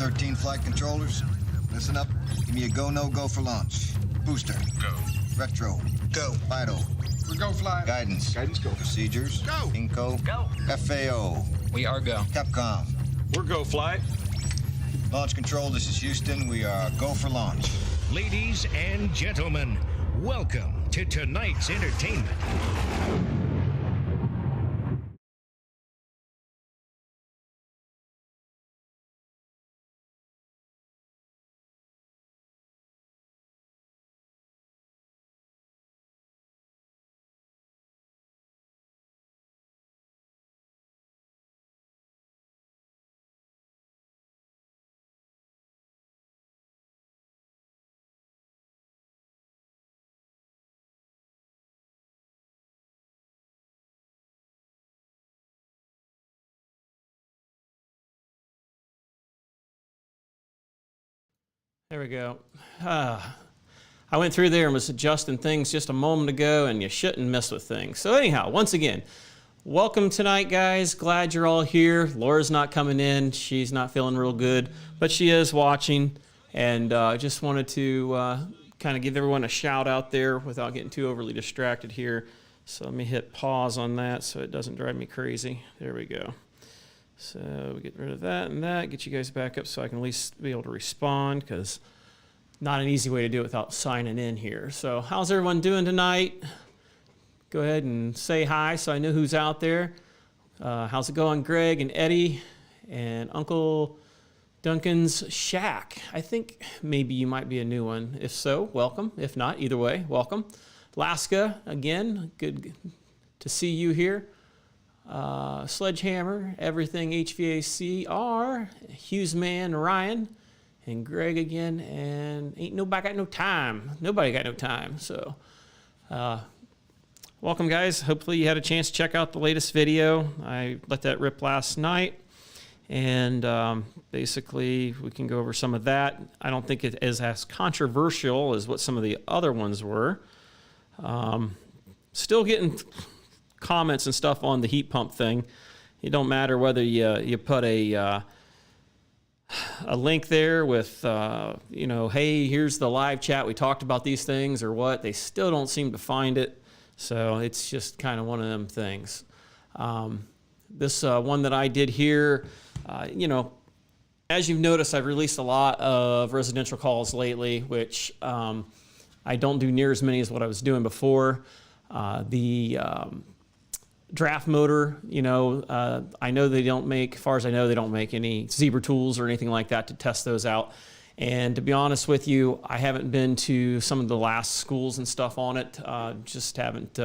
13 flight controllers, listen up. Give me a go, no go for launch. Booster. Go. Retro. Go. Vital. We go fly. Guidance. Guidance go. Procedures. Go. Inco. Go. FAO. We are go. Capcom. We're go fly. Launch control, this is Houston. We are go for launch. Ladies and gentlemen, welcome to tonight's entertainment. There we go. I went through there and was adjusting things just a moment ago, and you shouldn't mess with things. So anyhow, once again, welcome tonight, guys. Glad you're all here. Laura's not coming in. She's not feeling real good, but she is watching. And I just wanted to kind of give everyone a shout out there without getting too overly distracted here. So let me hit pause on that so it doesn't drive me crazy. There we go. So we get rid of that and that, get you guys back up so I can at least be able to respond, because not an easy way to do it without signing in here. So how's everyone doing tonight? Go ahead and say hi so I know who's out there. How's it going, Greg and Eddie and Uncle Duncan's Shack? I think maybe you might be a new one. If so, welcome. If not, either way, welcome. Laska, again, good to see you here. Sledgehammer, Everything HVACR, Hughesman, Ryan, and Greg again, and ain't nobody got no time. Nobody got no time. So, welcome, guys. Hopefully you had a chance to check out the latest video. I let that rip last night, and basically we can go over some of that. I don't think it is as controversial as what some of the other ones were. Still getting comments and stuff on the heat pump thing. It don't matter whether you put a link there with hey, here's the live chat, we talked about these things, or what. They still don't seem to find it. So it's just kind of one of them things. This one that I did here, as you've noticed, I've released a lot of residential calls lately, which I don't do near as many as what I was doing before. The draft motor, I know they don't make, as far as I know, they don't make any zebra tools or anything like that to test those out. And to be honest with you, I haven't been to some of the last schools and stuff on it, just haven't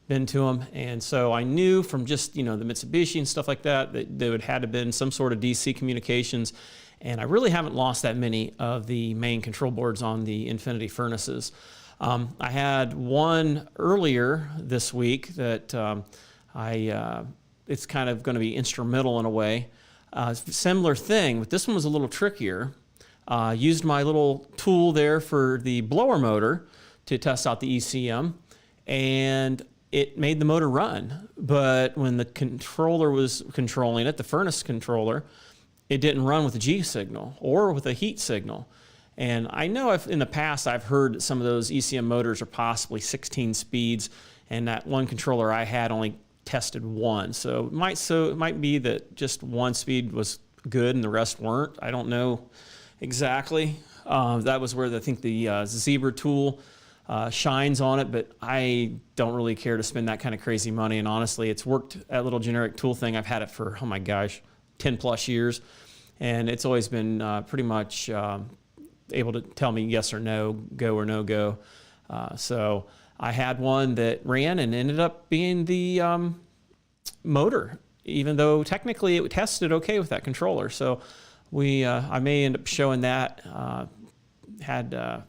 been to them. And so I knew from just, the Mitsubishi and stuff like that, that there would had to have been some sort of DC communications. And I really haven't lost that many of the main control boards on the Infinity furnaces. I had one earlier this week that it's kind of going to be instrumental in a way. Similar thing, but this one was a little trickier. Used my little tool there for the blower motor to test out the ECM, and it made the motor run. But when the controller was controlling it, the furnace controller, it didn't run with a G signal or with a heat signal. And I know in the past I've heard that some of those ECM motors are possibly 16 speeds, and that one controller I had only tested one. So it might be that just one speed was good and the rest weren't. I don't know exactly. That was where I think the Zebra tool shines on it, but I don't really care to spend that kind of crazy money. And honestly, it's worked, that little generic tool thing. I've had it for, 10 plus years, and it's always been pretty much able to tell me yes or no, go or no go. So I had one that ran and ended up being the motor, even though technically it tested okay with that controller. So I may end up showing that.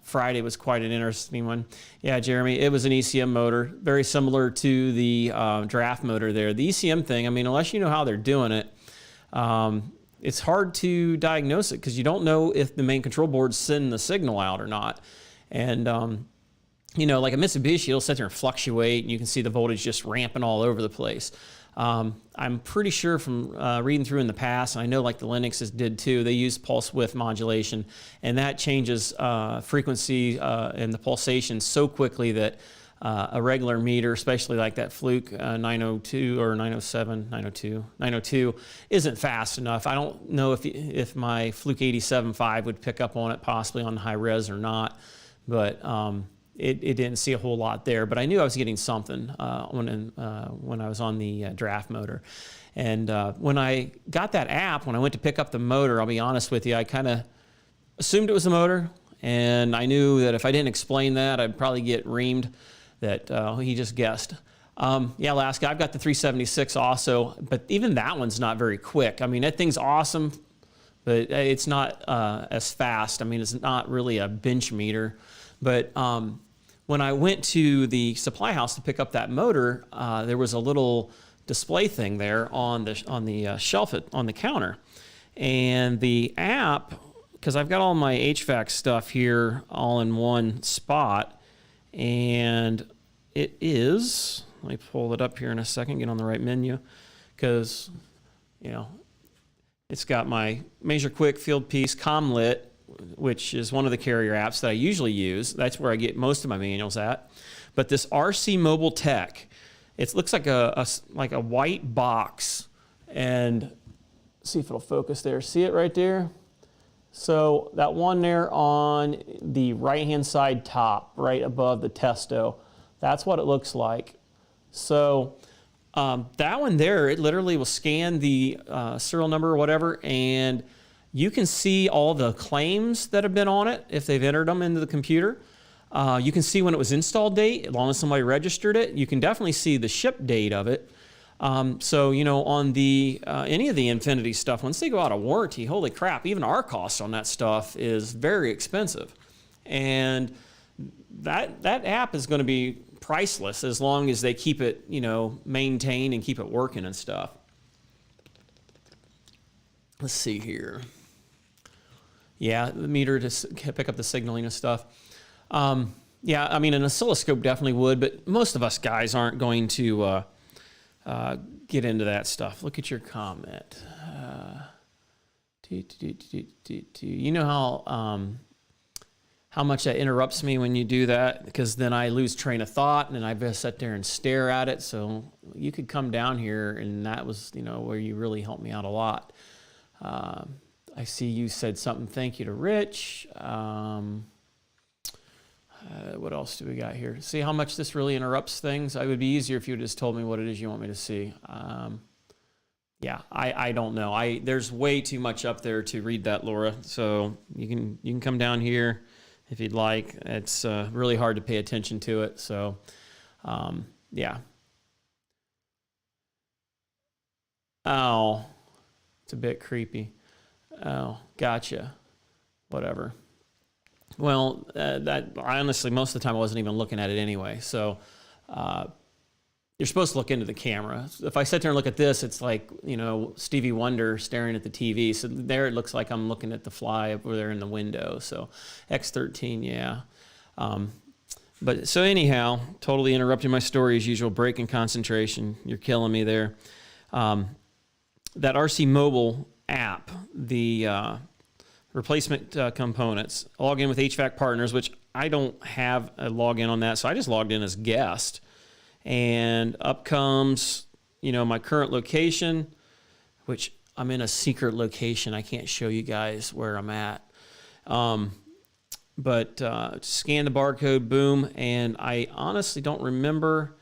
Friday was quite an interesting one. Yeah, Jeremy, it was an ECM motor, very similar to the draft motor there. The ECM thing, unless you know how they're doing it, it's hard to diagnose it because you don't know if the main control board's sending the signal out or not. And you know, like a Mitsubishi, it'll sit there and fluctuate, and you can see the voltage just ramping all over the place. I'm pretty sure from reading through in the past, and I know like the Linuxes did too, they use pulse width modulation, and that changes frequency and the pulsation so quickly that a regular meter, especially like that Fluke 902 or 907, 902, isn't fast enough. I don't know if my Fluke 87.5 would pick up on it, possibly on high res or not, but it didn't see a whole lot there. But I knew I was getting something when I was on the draft motor. And when I got that app, when I went to pick up the motor, I'll be honest with you, I kind of assumed it was a motor, and I knew that if I didn't explain that, I'd probably get reamed. That he just guessed. Yeah, Alaska, I've got the 376 also, but even that one's not very quick. I mean, that thing's awesome, but it's not as fast. I mean, it's not really a bench meter. But when I went to the supply house to pick up that motor, there was a little display thing there on the shelf on the counter. And the app, because I've got all my HVAC stuff here all in one spot, and it is, let me pull it up here in a second, get on the right menu, because, you know, it's got my Measure Quick, Field Piece, ComLit, which is one of the carrier apps that I usually use. That's where I get most of my manuals at. But this RC Mobile Tech, it looks like a white box, and see if it'll focus there. See it right there? So that one there on the right-hand side top, right above the testo, that's what it looks like. So that one there, it literally will scan the serial number or whatever, and you can see all the claims that have been on it if they've entered them into the computer. You can see when it was install date, as long as somebody registered it. You can definitely see the ship date of it. So, you know, on the any of the Infinity stuff, once they go out of warranty, holy crap, even our cost on that stuff is very expensive. And that app is going to be priceless as long as they keep it, you know, maintained and keep it working and stuff. Let's see here. Yeah, the meter to pick up the signaling and stuff. Yeah, I mean, an oscilloscope definitely would, but most of us guys aren't going to get into that stuff. Look at your comment. You know how much that interrupts me when you do that, because then I lose train of thought and then I just sit there and stare at it. So you could come down here, and that was, you know, where you really helped me out a lot. I see you said something. Thank you to Rich. What else do we got here? See how much this really interrupts things? It would be easier if you just told me what it is you want me to see. Yeah, I don't know. There's way too much up there to read that, Laura. So you can come down here if you'd like. It's really hard to pay attention to it. So yeah. Oh, it's a bit creepy. Oh, gotcha. Whatever. Well, that honestly, most of the time I wasn't even looking at it anyway. So you're supposed to look into the camera. If I sit there and look at this, it's like, you know, Stevie Wonder staring at the TV. So there it looks like I'm looking at the fly over there in the window. So X13, yeah. But so anyhow, totally interrupting my story as usual. Breaking concentration. You're killing me there. That RC Mobile app, the replacement components, log in with HVAC Partners, which I don't have a login on that, so I just logged in as guest. And up comes, you know, my current location, which I'm in a secret location. I can't show you guys where I'm at. But scan the barcode, boom, and I honestly don't remember.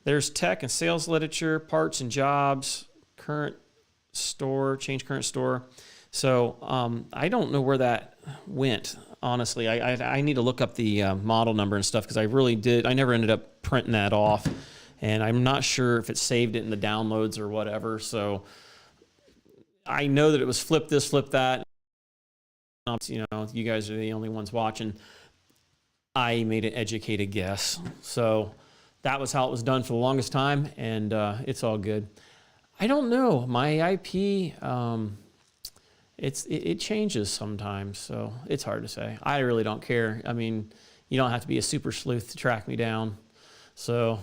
There's tech and sales literature, parts and jobs, current store, change current store. So I don't know where that went, honestly. I need to look up the model number and stuff, because I never ended up printing that off, and I'm not sure if it saved it in the downloads or whatever. So I know that it was flip this, flip that. You know, you guys are the only ones watching. I made an educated guess. So that was how it was done for the longest time, and it's all good. I don't know. My IP, it changes sometimes, so it's hard to say. I really don't care. I mean, you don't have to be a super sleuth to track me down. So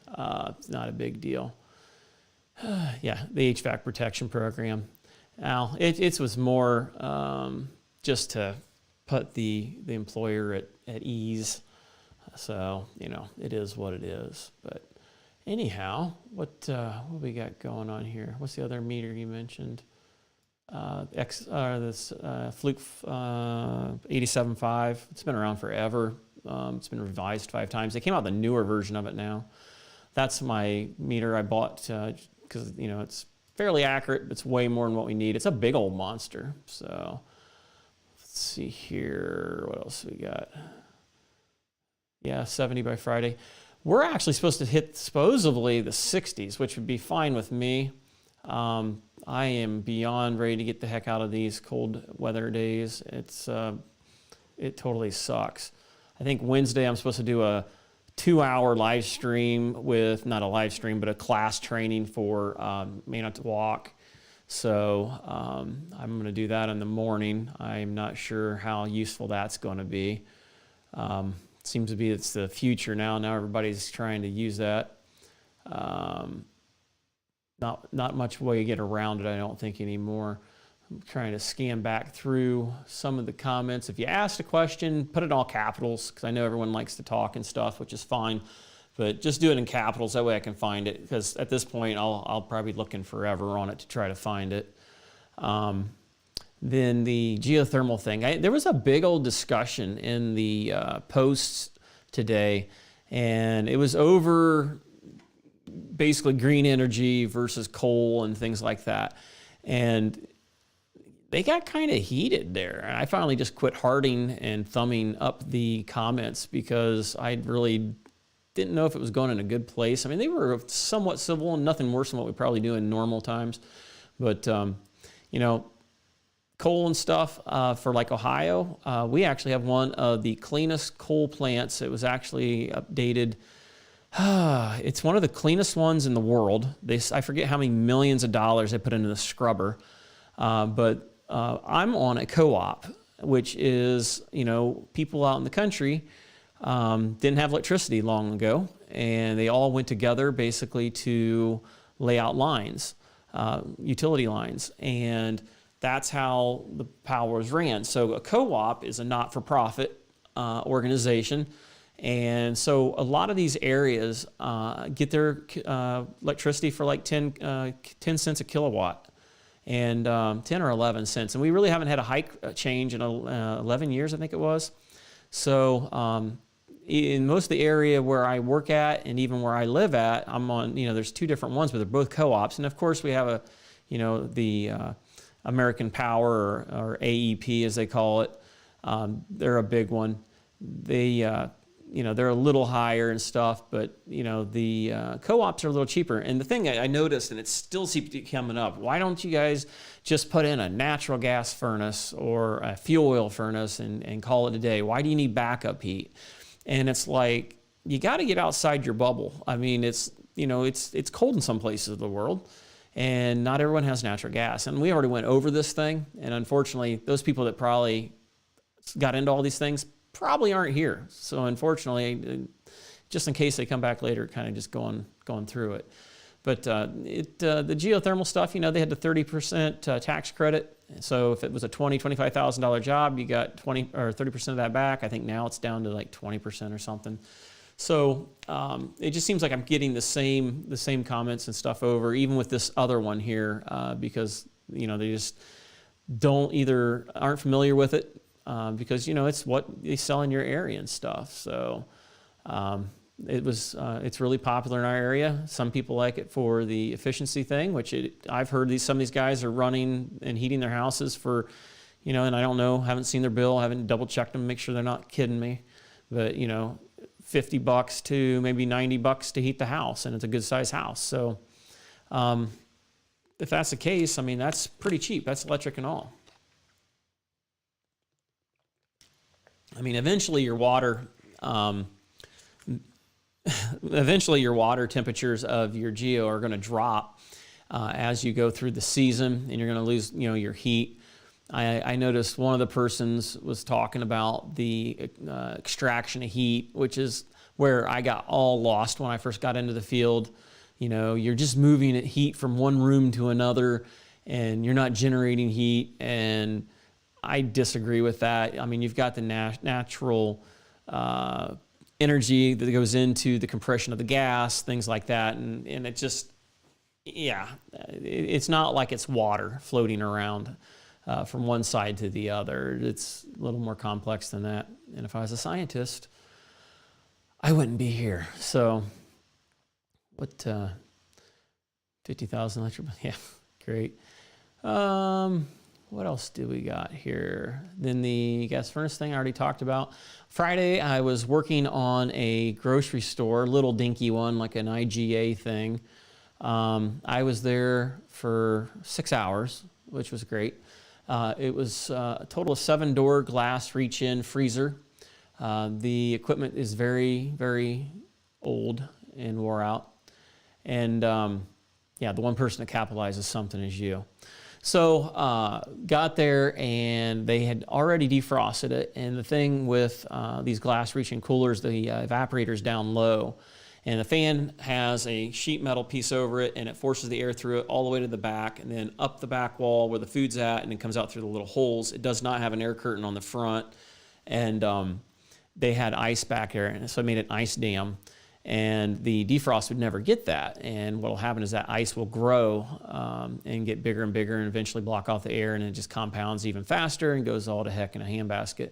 it's not a big deal. Yeah, the HVAC protection program. Now, it was more just to put the employer at ease. So, it is what it is. But anyhow, what we got going on here? What's the other meter you mentioned? This Fluke 87.5. It's been around forever. It's been revised 5 times. They came out with a newer version of it now. That's my meter I bought because it's fairly accurate. But it's way more than what we need. It's a big old monster. So let's see here. What else we got? Yeah, 70 by Friday. We're actually supposed to hit supposedly the 60s, which would be fine with me. I am beyond ready to get the heck out of these cold weather days. It totally sucks. I think Wednesday I'm supposed to do a 2-hour live stream with, not a live stream, but a class training for May Not to Walk. So I'm going to do that in the morning. I'm not sure how useful that's going to be. Seems to be it's the future now. Now everybody's trying to use that. Not much way to get around it, I don't think, anymore. I'm trying to scan back through some of the comments. If you asked a question, put it in all capitals, because I know everyone likes to talk and stuff, which is fine. But just do it in capitals, that way I can find it, because at this point I'll probably be looking forever on it to try to find it. Then the geothermal thing. There was a big old discussion in the posts today, and it was over basically green energy versus coal and things like that. And they got kind of heated there. I finally just quit hearting and thumbing up the comments because I really didn't know if it was going in a good place. I mean, they were somewhat civil and nothing worse than what we probably do in normal times. But, coal and stuff for like Ohio, we actually have one of the cleanest coal plants. It was actually updated. It's one of the cleanest ones in the world. I forget how many millions of dollars they put into the scrubber. But I'm on a co-op, which is, people out in the country didn't have electricity long ago, and they all went together basically to lay out lines, utility lines, and that's how the power was ran. So a co-op is a not-for-profit organization, and so a lot of these areas get their electricity for like 10 cents a kilowatt. And 10 or 11 cents. And we really haven't had a hike change in 11 years, I think it was. So in most of the area where I work at and even where I live at, I'm on, there's 2 different ones, but they're both co-ops. And of course we have the American Power or AEP as they call it. They're a big one. They're a little higher and stuff, but the co-ops are a little cheaper. And the thing I noticed, and it still keeps coming up, why don't you guys just put in a natural gas furnace or a fuel oil furnace and call it a day? Why do you need backup heat? And it's like, you got to get outside your bubble. I mean, it's cold in some places of the world, and not everyone has natural gas. And we already went over this thing, and unfortunately, those people that probably got into all these things probably aren't here. So unfortunately, just in case they come back later, kind of just going through it. But the geothermal stuff, they had the 30% tax credit. So if it was a $25,000 job, you got 20 or 30% of that back. I think now it's down to like 20% or something. So it just seems like I'm getting the same comments and stuff over, even with this other one here, because they just aren't familiar with it. Because it's what they sell in your area and stuff. So it's really popular in our area. Some people like it for the efficiency thing, which I've heard some of these guys are running and heating their houses for, and I don't know, haven't seen their bill, haven't double checked them, make sure they're not kidding me, but $50 to maybe $90 to heat the house, and it's a good size house. So if that's the case, I mean, that's pretty cheap. That's electric and all. I mean, eventually your water temperatures of your geo are going to drop as you go through the season, and you're going to lose, your heat. I noticed one of the persons was talking about the extraction of heat, which is where I got all lost when I first got into the field. You know, you're just moving heat from one room to another, and you're not generating heat. And I disagree with that. I mean, you've got the natural energy that goes into the compression of the gas, things like that, and it just, yeah, it's not like it's water floating around from one side to the other. It's a little more complex than that. And if I was a scientist, I wouldn't be here. So, what, 50,000 electric, yeah, great. What else do we got here? Then the gas furnace thing I already talked about. Friday, I was working on a grocery store, little dinky one, like an IGA thing. I was there for 6 hours, which was great. It was a total of 7-door glass reach-in freezer. The equipment is very, very old and wore out. And yeah, the one person that capitalizes something is you. So got there and they had already defrosted it. And the thing with these glass reach-in coolers, the evaporator's down low. And the fan has a sheet metal piece over it, and it forces the air through it all the way to the back, and then up the back wall where the food's at, and it comes out through the little holes. It does not have an air curtain on the front, and they had ice back there, and so it made an ice dam. And the defrost would never get that. And what will happen is that ice will grow and get bigger and bigger and eventually block off the air, and it just compounds even faster and goes all to heck in a handbasket.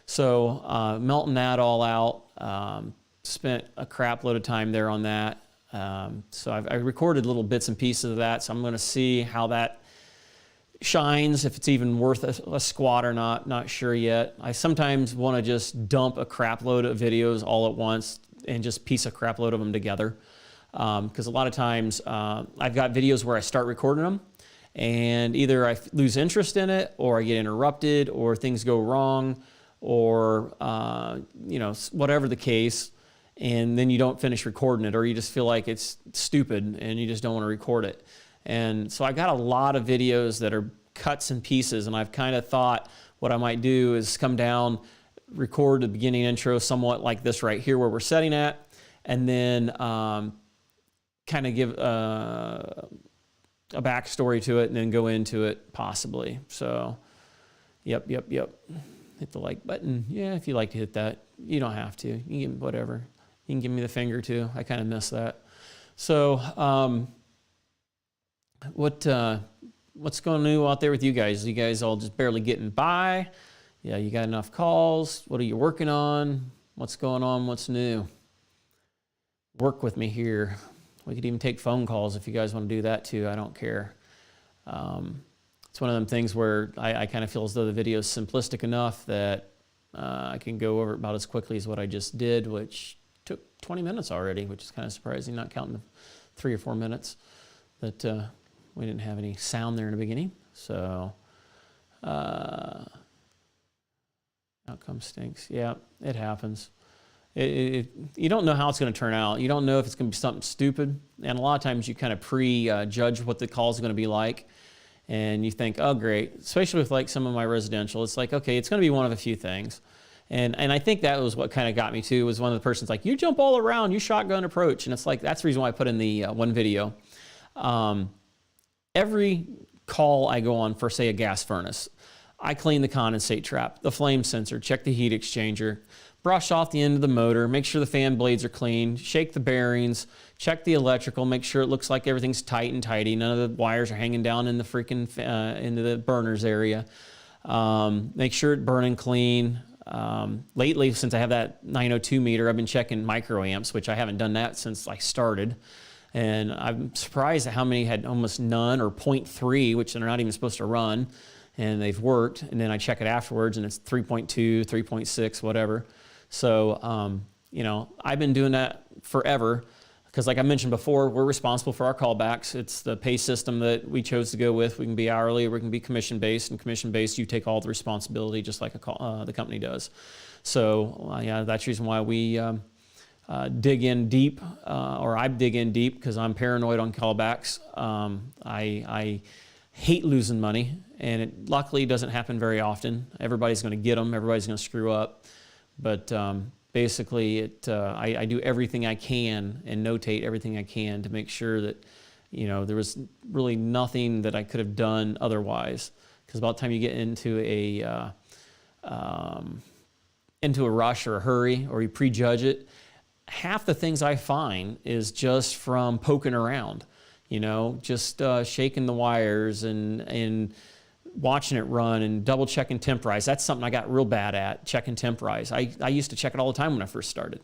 So melting that all out, spent a crap load of time there on that. So I recorded little bits and pieces of that. So I'm going to see how that shines, if it's even worth a squat or not sure yet. I sometimes want to just dump a crap load of videos all at once and just piece a crap load of them together. Because a lot of times I've got videos where I start recording them and either I lose interest in it, or I get interrupted, or things go wrong, or you know, whatever the case, and then you don't finish recording it, or you just feel like it's stupid and you just don't want to record it. And so I got a lot of videos that are cuts and pieces, and I've kind of thought what I might do is come down, record the beginning intro somewhat like this right here where we're setting at, and then kind of give a backstory to it and then go into it possibly. So yep. Hit the like button. Yeah, if you like to hit that. You don't have to. You can give me whatever. You can give me the finger too. I kind of miss that. So what's going new out there with you guys? You guys all just barely getting by? Yeah, you got enough calls? What are you working on? What's going on? What's new? Work with me here. We could even take phone calls if you guys want to do that too. I don't care. It's one of them things where I kind of feel as though the video is simplistic enough that I can go over it about as quickly as what I just did, which took 20 minutes already, which is kind of surprising, not counting the 3 or 4 minutes that we didn't have any sound there in the beginning. So outcome stinks. Yeah, it happens. You don't know how it's going to turn out. You don't know if it's going to be something stupid. And a lot of times you kind of prejudge what the call is going to be like. And you think, oh, great. Especially with like some of my residential. It's like, okay, it's going to be one of a few things. And I think that was what kind of got me too, was one of the persons like, you jump all around, you shotgun approach. And it's like, that's the reason why I put in the one video. Every call I go on for, say, a gas furnace, I clean the condensate trap, the flame sensor, check the heat exchanger, brush off the end of the motor, make sure the fan blades are clean, shake the bearings, check the electrical, make sure it looks like everything's tight and tidy. None of the wires are hanging down in the freaking into the burners area. Make sure it's burning clean. Lately, since I have that 902 meter, I've been checking microamps, which I haven't done that since I started. And I'm surprised at how many had almost none, or 0.3, which they're not even supposed to run. And they've worked. And then I check it afterwards, and it's 3.2, 3.6, whatever. So, you know, I've been doing that forever because, like I mentioned before, we're responsible for our callbacks. It's the pay system that we chose to go with. We can be hourly, or we can be commission-based. And commission-based, you take all the responsibility just like the company does. So, yeah, that's the reason why we dig in deep, or I dig in deep, because I'm paranoid on callbacks. I hate losing money, and it luckily doesn't happen very often. Everybody's going to get them. Everybody's going to screw up. But basically, I do everything I can and notate everything I can to make sure that, you know, there was really nothing that I could have done otherwise. Because by the time you get into a rush or a hurry, or you prejudge it, half the things I find is just from poking around, you know, just shaking the wires and watching it run and double checking temporize. That's something I got real bad at, checking temporize. I used to check it all the time when I first started.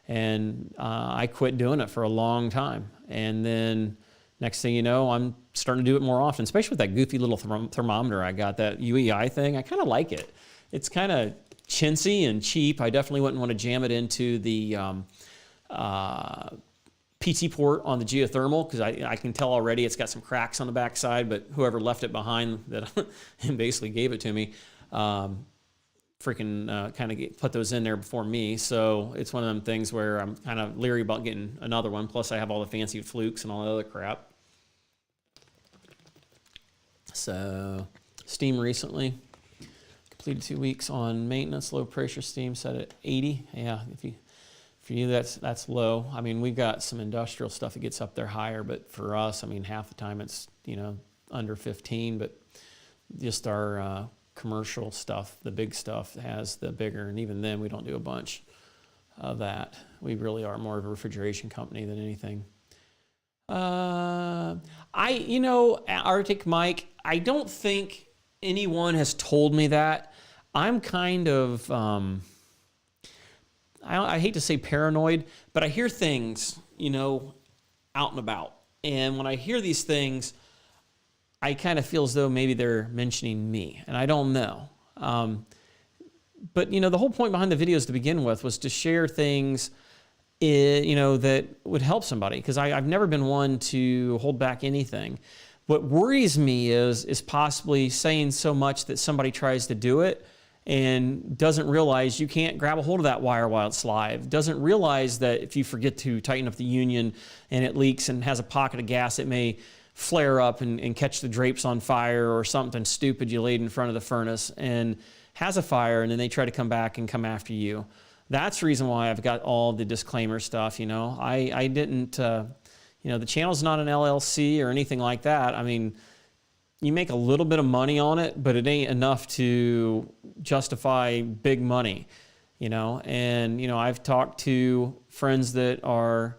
And I quit doing it for a long time. And then next thing you know, I'm starting to do it more often, especially with that goofy little thermometer I got, that UEI thing. I kind of like it. It's kind of chintzy and cheap. I definitely wouldn't want to jam it into the PT port on the geothermal, because I can tell already it's got some cracks on the backside, but whoever left it behind that and basically gave it to me, kind of put those in there before me. So it's one of them things where I'm kind of leery about getting another one. Plus I have all the fancy flukes and all that other crap. So steam recently. Completed 2 weeks on maintenance, low pressure steam set at 80. Yeah, for you that's low. I mean, we've got some industrial stuff that gets up there higher, but for us, I mean, half the time it's, you know, under 15, but just our commercial stuff, the big stuff, has the bigger, and even then we don't do a bunch of that. We really are more of a refrigeration company than anything. Arctic Mike, I don't think anyone has told me that. I'm kind of, I hate to say paranoid, but I hear things, you know, out and about. And when I hear these things, I kind of feel as though maybe they're mentioning me, and I don't know. But, you know, the whole point behind the videos to begin with was to share things, you know, that would help somebody, because I've never been one to hold back anything. What worries me is possibly saying so much that somebody tries to do it and doesn't realize you can't grab a hold of that wire while it's live, doesn't realize that if you forget to tighten up the union and it leaks and has a pocket of gas, it may flare up and catch the drapes on fire, or something stupid you laid in front of the furnace and has a fire, and then they try to come back and come after you. That's the reason why I've got all the disclaimer stuff, you know. I didn't, you know, the channel's not an LLC or anything like that. I mean, you make a little bit of money on it, but it ain't enough to justify big money, you know. And, you know, I've talked to friends that are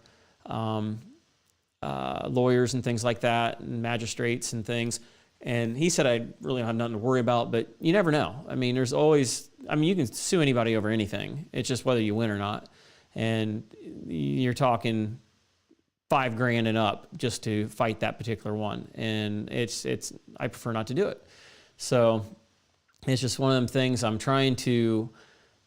lawyers and things like that, and magistrates and things, and he said I really don't have nothing to worry about, but you never know. I mean, there's always, I mean, you can sue anybody over anything. It's just whether you win or not. And you're talking $5,000 and up just to fight that particular one, and I prefer not to do it. So it's just one of them things. I'm trying to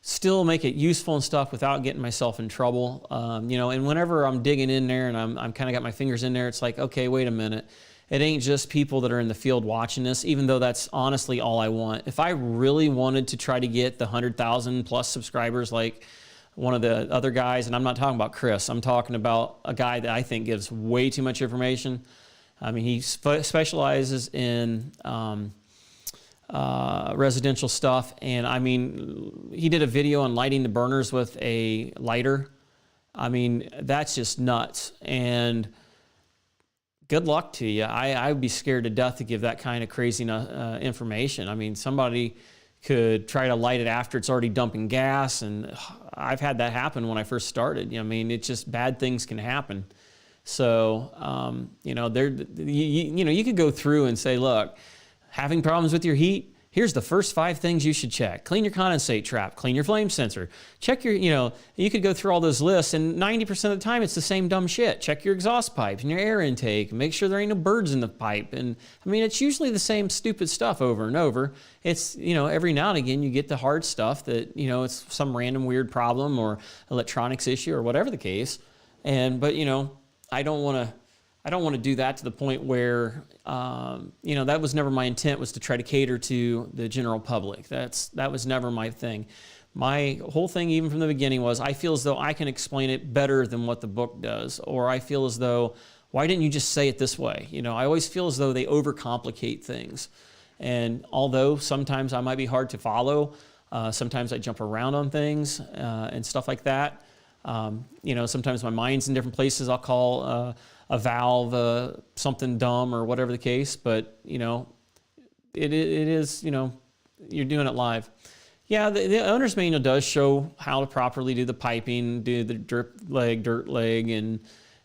still make it useful and stuff without getting myself in trouble. You know, and whenever I'm digging in there and I'm kind of got my fingers in there, it's like, okay, wait a minute. It ain't just people that are in the field watching this, even though that's honestly all I want. If I really wanted to try to get the 100,000 plus subscribers like one of the other guys, and I'm not talking about Chris, I'm talking about a guy that I think gives way too much information. I mean, he specializes in residential stuff, and I mean, he did a video on lighting the burners with a lighter. I mean, that's just nuts, and good luck to you. I would be scared to death to give that kind of crazy information. I mean, somebody could try to light it after it's already dumping gas, and I've had that happen when I first started. I mean, it's just bad things can happen. So, you know, you could go through and say, look, having problems with your heat, here's the first 5 things you should check. Clean your condensate trap, clean your flame sensor, check your, you know, you could go through all those lists, and 90% of the time it's the same dumb shit. Check your exhaust pipes and your air intake, make sure there ain't no birds in the pipe. And I mean, it's usually the same stupid stuff over and over. It's, you know, every now and again you get the hard stuff that, you know, it's some random weird problem or electronics issue or whatever the case. But, you know, I don't want to do that to the point where, you know, that was never my intent, was to try to cater to the general public. That was never my thing. My whole thing, even from the beginning, was I feel as though I can explain it better than what the book does, or I feel as though Why didn't you just say it this way? You know, I always feel as though they overcomplicate things. And although sometimes I might be hard to follow, sometimes I jump around on things and stuff like that. You know, sometimes my mind's in different places. I'll call a valve something dumb or whatever the case. But, you know, it is, you know, you're doing it live. Yeah, the owner's manual does show how to properly do the piping, do the dirt leg,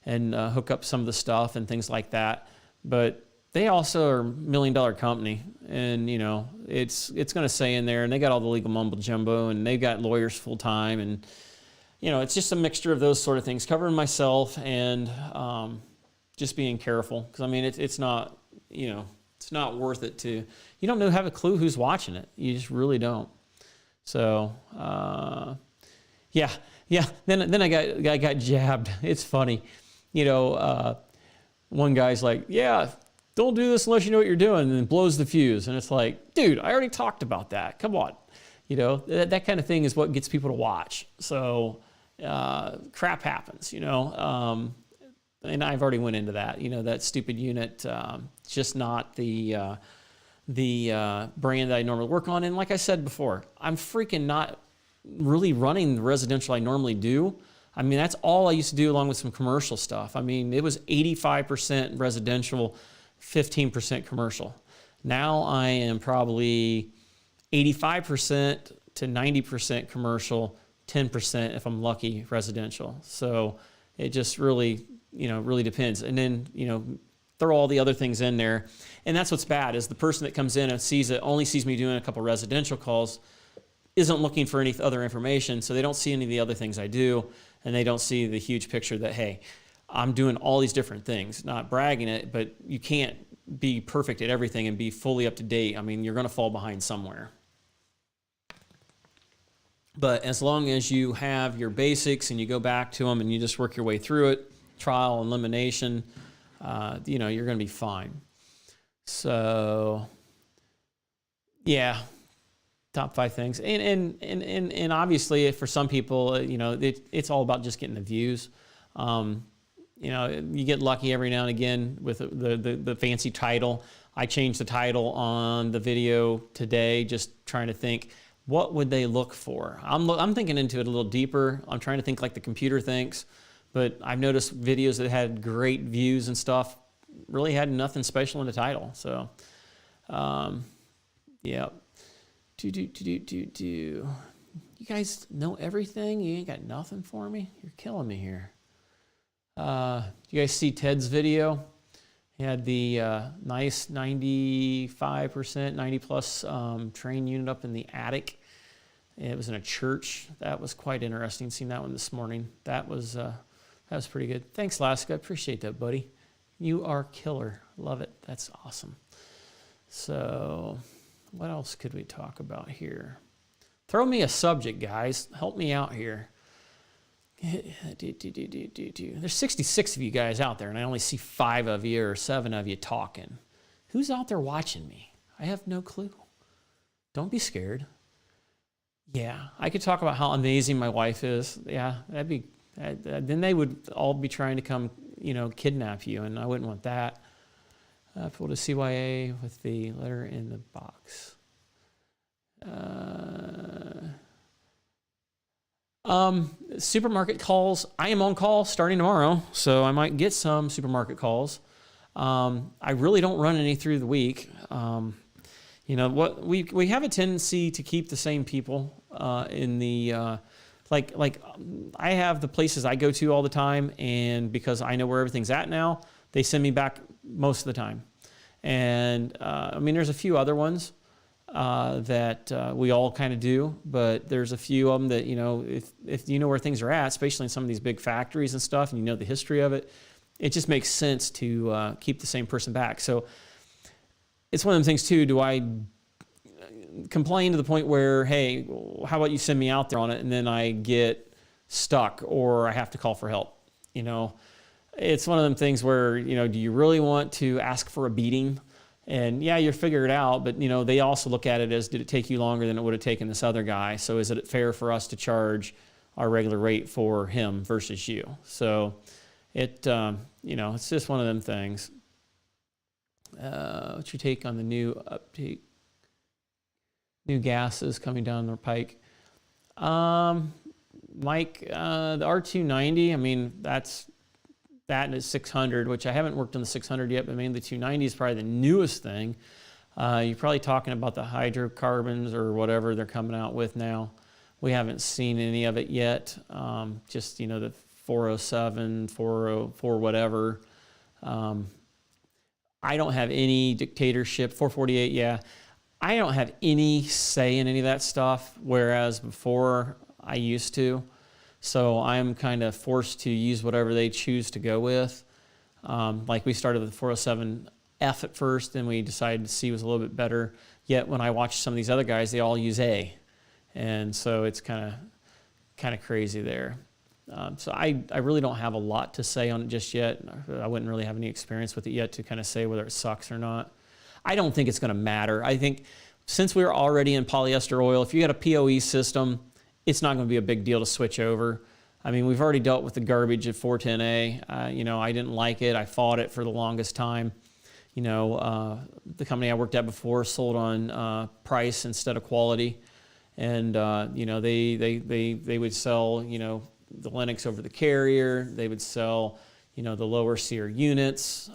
and hook up some of the stuff and things like that. But they also are $1 million company, and you know it's going to say in there, and they got all the legal mumbo jumbo, and they've got lawyers full time, and you know it's just a mixture of those sort of things, covering myself and just being careful, because I mean it's not, you know, it's not worth it to, you don't have a clue who's watching it, you just really don't. So yeah. Then I got jabbed. It's funny, you know. One guy's like, yeah, don't do this unless you know what you're doing, and then blows the fuse. And it's like, dude, I already talked about that. Come on. You know, that kind of thing is what gets people to watch. So crap happens, you know. And I've already went into that. You know, that stupid unit, just not the brand that I normally work on. And like I said before, I'm freaking not really running the residential I normally do. I mean, that's all I used to do along with some commercial stuff. I mean, it was 85% residential, 15% commercial. Now I am probably 85% to 90% commercial, 10% if I'm lucky residential. So it just really, you know, really depends. And then, you know, throw all the other things in there. And that's what's bad, is the person that comes in and sees it, only sees me doing a couple residential calls, isn't looking for any other information, so they don't see any of the other things I do, and they don't see the huge picture that, hey, I'm doing all these different things, not bragging it, but you can't be perfect at everything and be fully up to date. I mean, you're going to fall behind somewhere. But as long as you have your basics and you go back to them and you just work your way through it, trial and elimination, you know, you're going to be fine. So, yeah. Top 5 things, and obviously for some people, you know, it's all about just getting the views. You know, you get lucky every now and again with the fancy title. I changed the title on the video today, just trying to think, what would they look for? I'm thinking into it a little deeper. I'm trying to think like the computer thinks, but I've noticed videos that had great views and stuff really had nothing special in the title. So, yeah. You guys know everything? You ain't got nothing for me? You're killing me here. You guys see Ted's video? He had the nice 95%, 90 plus train unit up in the attic. It was in a church. That was quite interesting. Seen that one this morning. That was pretty good. Thanks, Laska. I appreciate that, buddy. You are killer. Love it. That's awesome. So, what else could we talk about here? Throw me a subject, guys. Help me out here. There's 66 of you guys out there, and I only see 5 of you or 7 of you talking. Who's out there watching me? I have no clue. Don't be scared. Yeah, I could talk about how amazing my wife is. Yeah, that'd be. Then they would all be trying to come, you know, kidnap you, and I wouldn't want that. Pull to CYA with the letter in the box. Supermarket calls. I am on call starting tomorrow, so I might get some supermarket calls. I really don't run any through the week. You know what? We have a tendency to keep the same people in the like I have the places I go to all the time, and because I know where everything's at now, they send me back most of the time. And I mean, there's a few other ones that we all kind of do, but there's a few of them that, you know, if you know where things are at, especially in some of these big factories and stuff, and you know the history of it, it just makes sense to keep the same person back. So it's one of them things too. Do I complain to the point where, hey, how about you send me out there on it, and then I get stuck or I have to call for help? You know, it's one of them things where, you know, do you really want to ask for a beating? And yeah, you figure it out, but you know, they also look at it as, did it take you longer than it would have taken this other guy? So is it fair for us to charge our regular rate for him versus you? So it, you know, it's just one of them things. What's your take on the new update? New gases coming down the pike. Mike, the R290, I mean, that is 600, which I haven't worked on the 600 yet, but I mean, the 290 is probably the newest thing. You're probably talking about the hydrocarbons or whatever they're coming out with now. We haven't seen any of it yet. Just, you know, the 407, 404, whatever. I don't have any dictatorship. 448, yeah. I don't have any say in any of that stuff, whereas before I used to. So I'm kind of forced to use whatever they choose to go with. Like we started with the 407F at first, then we decided C was a little bit better. Yet when I watch some of these other guys, they all use A. And so it's kind of crazy there. So I really don't have a lot to say on it just yet. I wouldn't really have any experience with it yet to kind of say whether it sucks or not. I don't think it's going to matter. I think since we're already in polyester oil, if you got a POE system, it's not going to be a big deal to switch over. I mean, we've already dealt with the garbage at 410A. You know, I didn't like it. I fought it for the longest time. You know, the company I worked at before sold on price instead of quality. And, you know, they would sell, you know, the Lennox over the Carrier. They would sell, you know, the lower SEER units,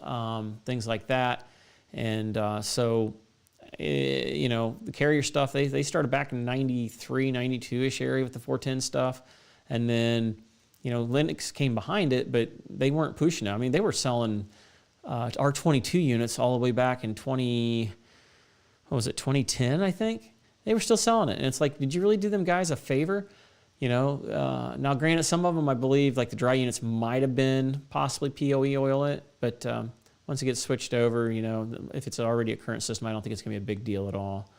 things like that. And so, you know, the Carrier stuff, they started back in 93, 92-ish area with the 410 stuff. And then, you know, Lennox came behind it, but they weren't pushing it. I mean, they were selling R22 units all the way back in 2010, I think? They were still selling it. And it's like, did you really do them guys a favor? You know, now granted, some of them, I believe, like the dry units might have been possibly POE oil it, but once it gets switched over, you know, if it's already a current system, I don't think it's going to be a big deal at all.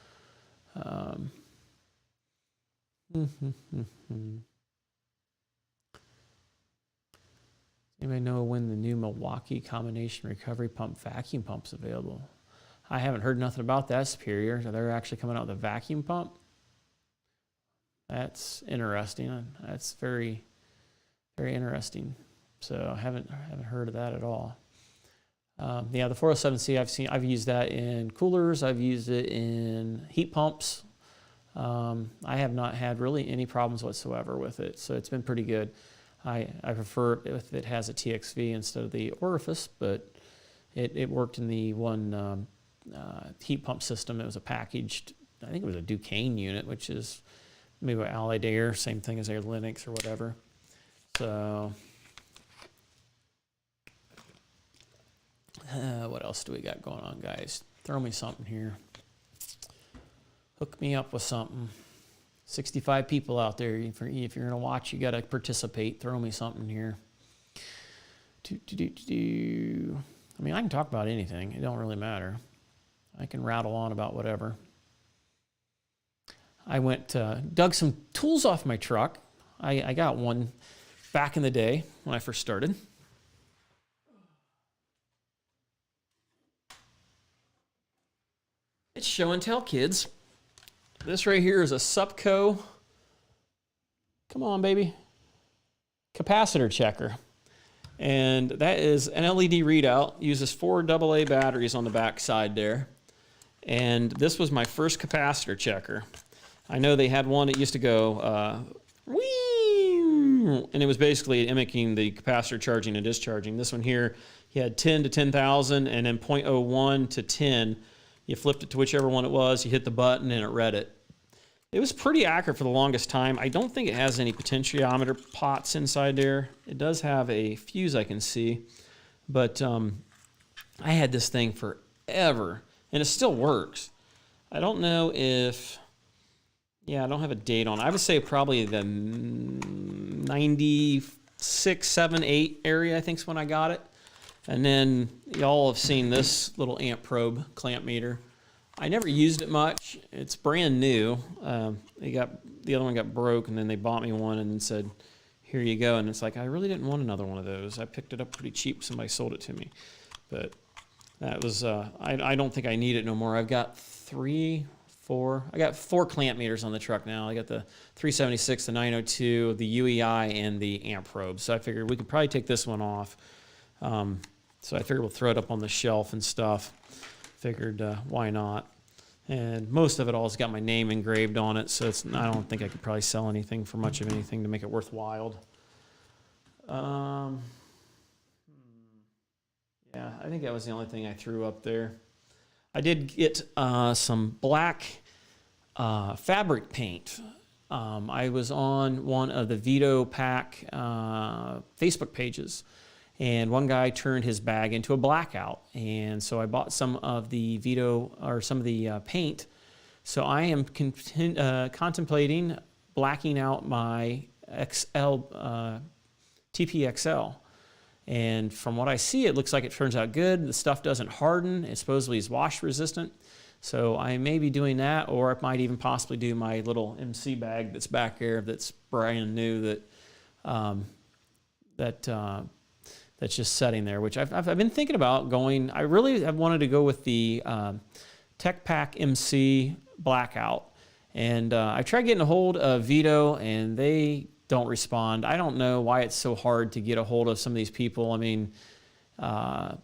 Anybody know when the new Milwaukee combination recovery pump vacuum pump's available? I haven't heard nothing about that, Superior. They're actually coming out with a vacuum pump. That's interesting. That's very, very interesting. So I haven't heard of that at all. Yeah, the 407C, I've used that in coolers. I've used it in heat pumps. I have not had really any problems whatsoever with it. So it's been pretty good. I prefer if it has a TXV instead of the orifice, but it worked in the one heat pump system. It was a packaged, I think it was a Duquesne unit, which is maybe Allied Air, same thing as Air Lennox or whatever. So, what else do we got going on, guys? Throw me something here. Hook me up with something. 65 people out there. If you're going to watch, you got to participate. Throw me something here. I mean, I can talk about anything. It don't really matter. I can rattle on about whatever. I went, dug some tools off my truck. I got one back in the day when I first started. It's show and tell, kids. This right here is a Supco, come on, baby, capacitor checker. And that is an LED readout, uses 4 AA batteries on the back side there. And this was my first capacitor checker. I know they had one that used to go, and it was basically mimicking the capacitor charging and discharging. This one here, you had 10 to 10,000 and then 0.01 to 10. You flipped it to whichever one it was, you hit the button, and it read it. It was pretty accurate for the longest time. I don't think it has any potentiometer pots inside there. It does have a fuse I can see, but I had this thing forever, and it still works. I don't know if, yeah, I don't have a date on it. I would say probably the 96, 7, 8 area, I think is when I got it. And then y'all have seen this little amp probe clamp meter. I never used it much. It's brand new. The other one got broke, and then they bought me one and said, here you go. And it's like, I really didn't want another one of those. I picked it up pretty cheap. Somebody sold it to me. But that was, I don't think I need it no more. I've got 3, I got 4 clamp meters on the truck now. I got the 376, the 902, the UEI, and the amp probe. So I figured we could probably take this one off. So I figured we'll throw it up on the shelf and stuff. Figured why not? And most of it all has got my name engraved on it, so I don't think I could probably sell anything for much of anything to make it worthwhile. Yeah, I think that was the only thing I threw up there. I did get some black fabric paint. I was on one of the Vito Pack Facebook pages, and one guy turned his bag into a blackout, and so I bought some of the paint. So I am contemplating blacking out my TPXL. And from what I see, it looks like it turns out good. The stuff doesn't harden. It supposedly is wash resistant. So I may be doing that, or I might even possibly do my little MC bag that's back there that's brand new that's just sitting there, which I've been thinking about going. I really have wanted to go with the Tech Pack MC Blackout. And I tried getting a hold of Vito, and they don't respond. I don't know why it's so hard to get a hold of some of these people. I mean, I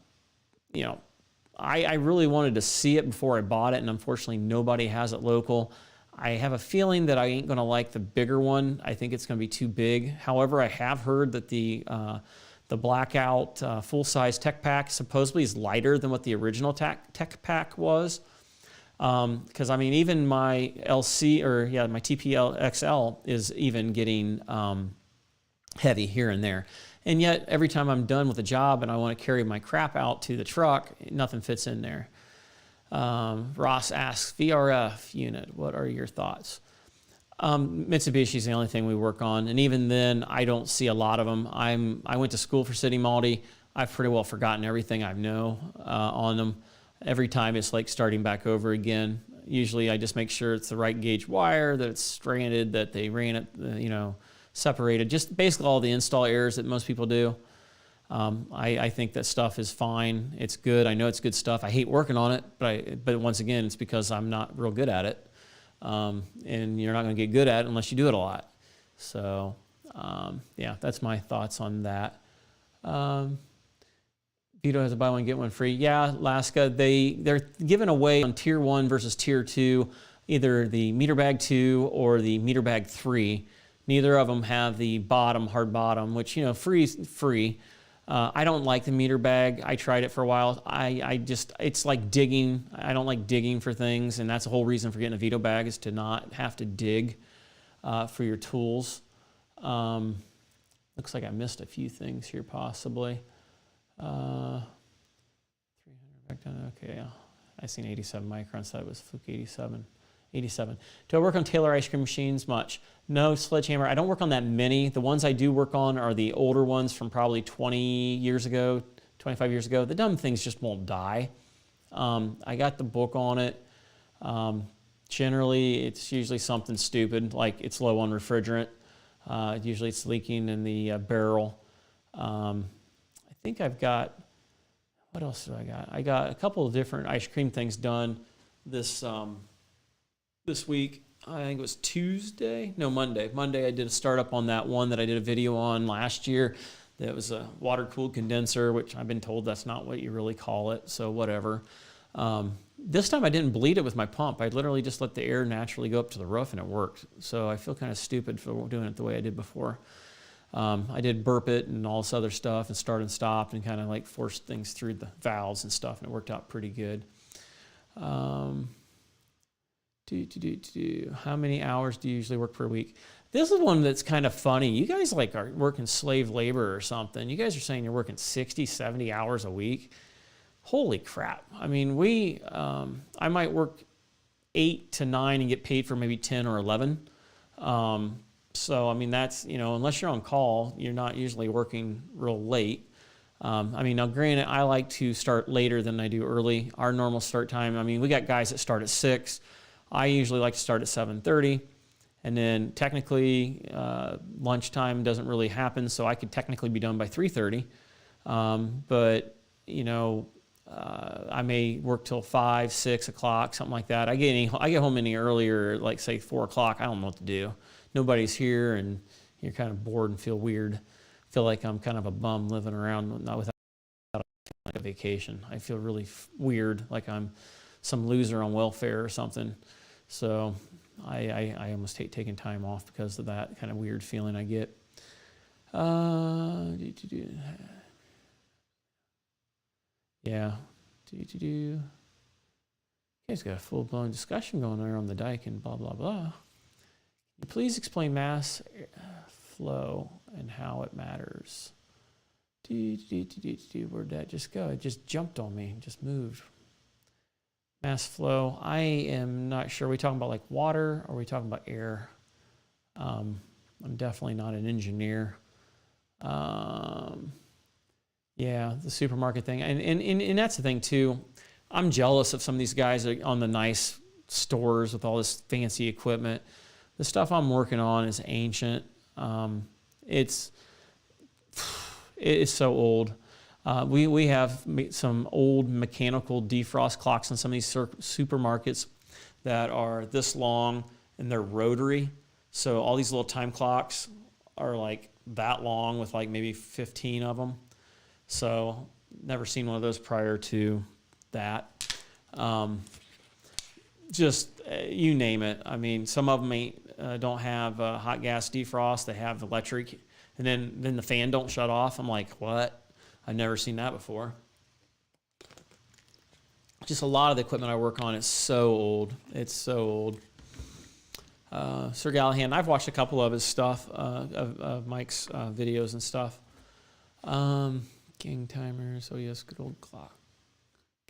really wanted to see it before I bought it, and unfortunately nobody has it local. I have a feeling that I ain't gonna like the bigger one. I think it's gonna be too big. However, I have heard that the Blackout full-size Tech Pack supposedly is lighter than what the original Tech Pack was. Because I mean, even my my TPXL is even getting heavy here and there. And yet, every time I'm done with a job and I want to carry my crap out to the truck, nothing fits in there. Ross asks, VRF unit, what are your thoughts? Mitsubishi's the only thing we work on, and even then, I don't see a lot of them. I went to school for City Maldi. I've pretty well forgotten everything I know on them. Every time it's like starting back over again. Usually I just make sure it's the right gauge wire, that it's stranded, that they ran it, separated. Just basically all the install errors that most people do. I think that stuff is fine. It's good. I know it's good stuff. I hate working on it, but once again, it's because I'm not real good at it. And you're not going to get good at it unless you do it a lot. So, yeah, that's my thoughts on that. Vito has a buy one, get one free. Yeah, Alaska, they're giving away on Tier 1 versus Tier 2, either the Meter Bag 2 or the Meter Bag 3. Neither of them have the bottom, hard bottom, which, free is free. I don't like the Meter Bag. I tried it for a while. It's like digging. I don't like digging for things, and that's the whole reason for getting a Vito bag is to not have to dig for your tools. Looks like I missed a few things here possibly. 300 back down. Okay, yeah. I seen 87 microns. That was Fluke 87. 87. Do I work on Taylor ice cream machines much? No, Sledgehammer. I don't work on that many. The ones I do work on are the older ones from probably 20 years ago, 25 years ago. The dumb things just won't die. I got the book on it. Generally, it's usually something stupid, like it's low on refrigerant. Usually it's leaking in the barrel. I think I've got, what else do I got? I got a couple of different ice cream things done this week. I think it was Monday. Monday I did a startup on that one that I did a video on last year. That was a water-cooled condenser, which I've been told that's not what you really call it, so whatever. This time I didn't bleed it with my pump. I literally just let the air naturally go up to the roof and it worked. So I feel kind of stupid for doing it the way I did before. I did burp it and all this other stuff and start and stop and kind of like force things through the valves and stuff, and it worked out pretty good. How many hours do you usually work per week? This is one that's kind of funny. You guys like are working slave labor or something. You guys are saying you're working 60, 70 hours a week. Holy crap. I mean, I might work 8 to 9 and get paid for maybe 10 or 11. So, I mean, that's, unless you're on call, you're not usually working real late. I mean, now granted, I like to start later than I do early. Our normal start time, I mean, we got guys that start at 6. I usually like to start at 7:30. And then technically, lunchtime doesn't really happen, so I could technically be done by 3:30. But, I may work till 5, 6 o'clock, something like that. I get home any earlier, like say 4 o'clock. I don't know what to do. Nobody's here, and you're kind of bored and feel weird. Feel like I'm kind of a bum living around not without like a vacation. I feel really weird, like I'm some loser on welfare or something. So I almost hate taking time off because of that kind of weird feeling I get. Yeah. You guys got a full-blown discussion going there on the dike and blah, blah, blah. Can you please explain mass flow and how it matters? Where'd that just go? It just jumped on me, just moved. Mass flow, I am not sure. Are we talking about like water or are we talking about air? I'm definitely not an engineer. Yeah, the supermarket thing. And that's the thing too. I'm jealous of some of these guys on the nice stores with all this fancy equipment. The stuff I'm working on is ancient. It's so old. We have some old mechanical defrost clocks in some of these supermarkets that are this long and they're rotary. So all these little time clocks are like that long with like maybe 15 of them. So never seen one of those prior to that. You name it. I mean, some of them don't have hot gas defrost. They have electric, and then the fan don't shut off. I'm like, what? I've never seen that before. Just a lot of the equipment I work on is so old. It's so old. Sir Gallahan, I've watched a couple of his stuff, of Mike's videos and stuff. Gang timers, oh yes, good old clock.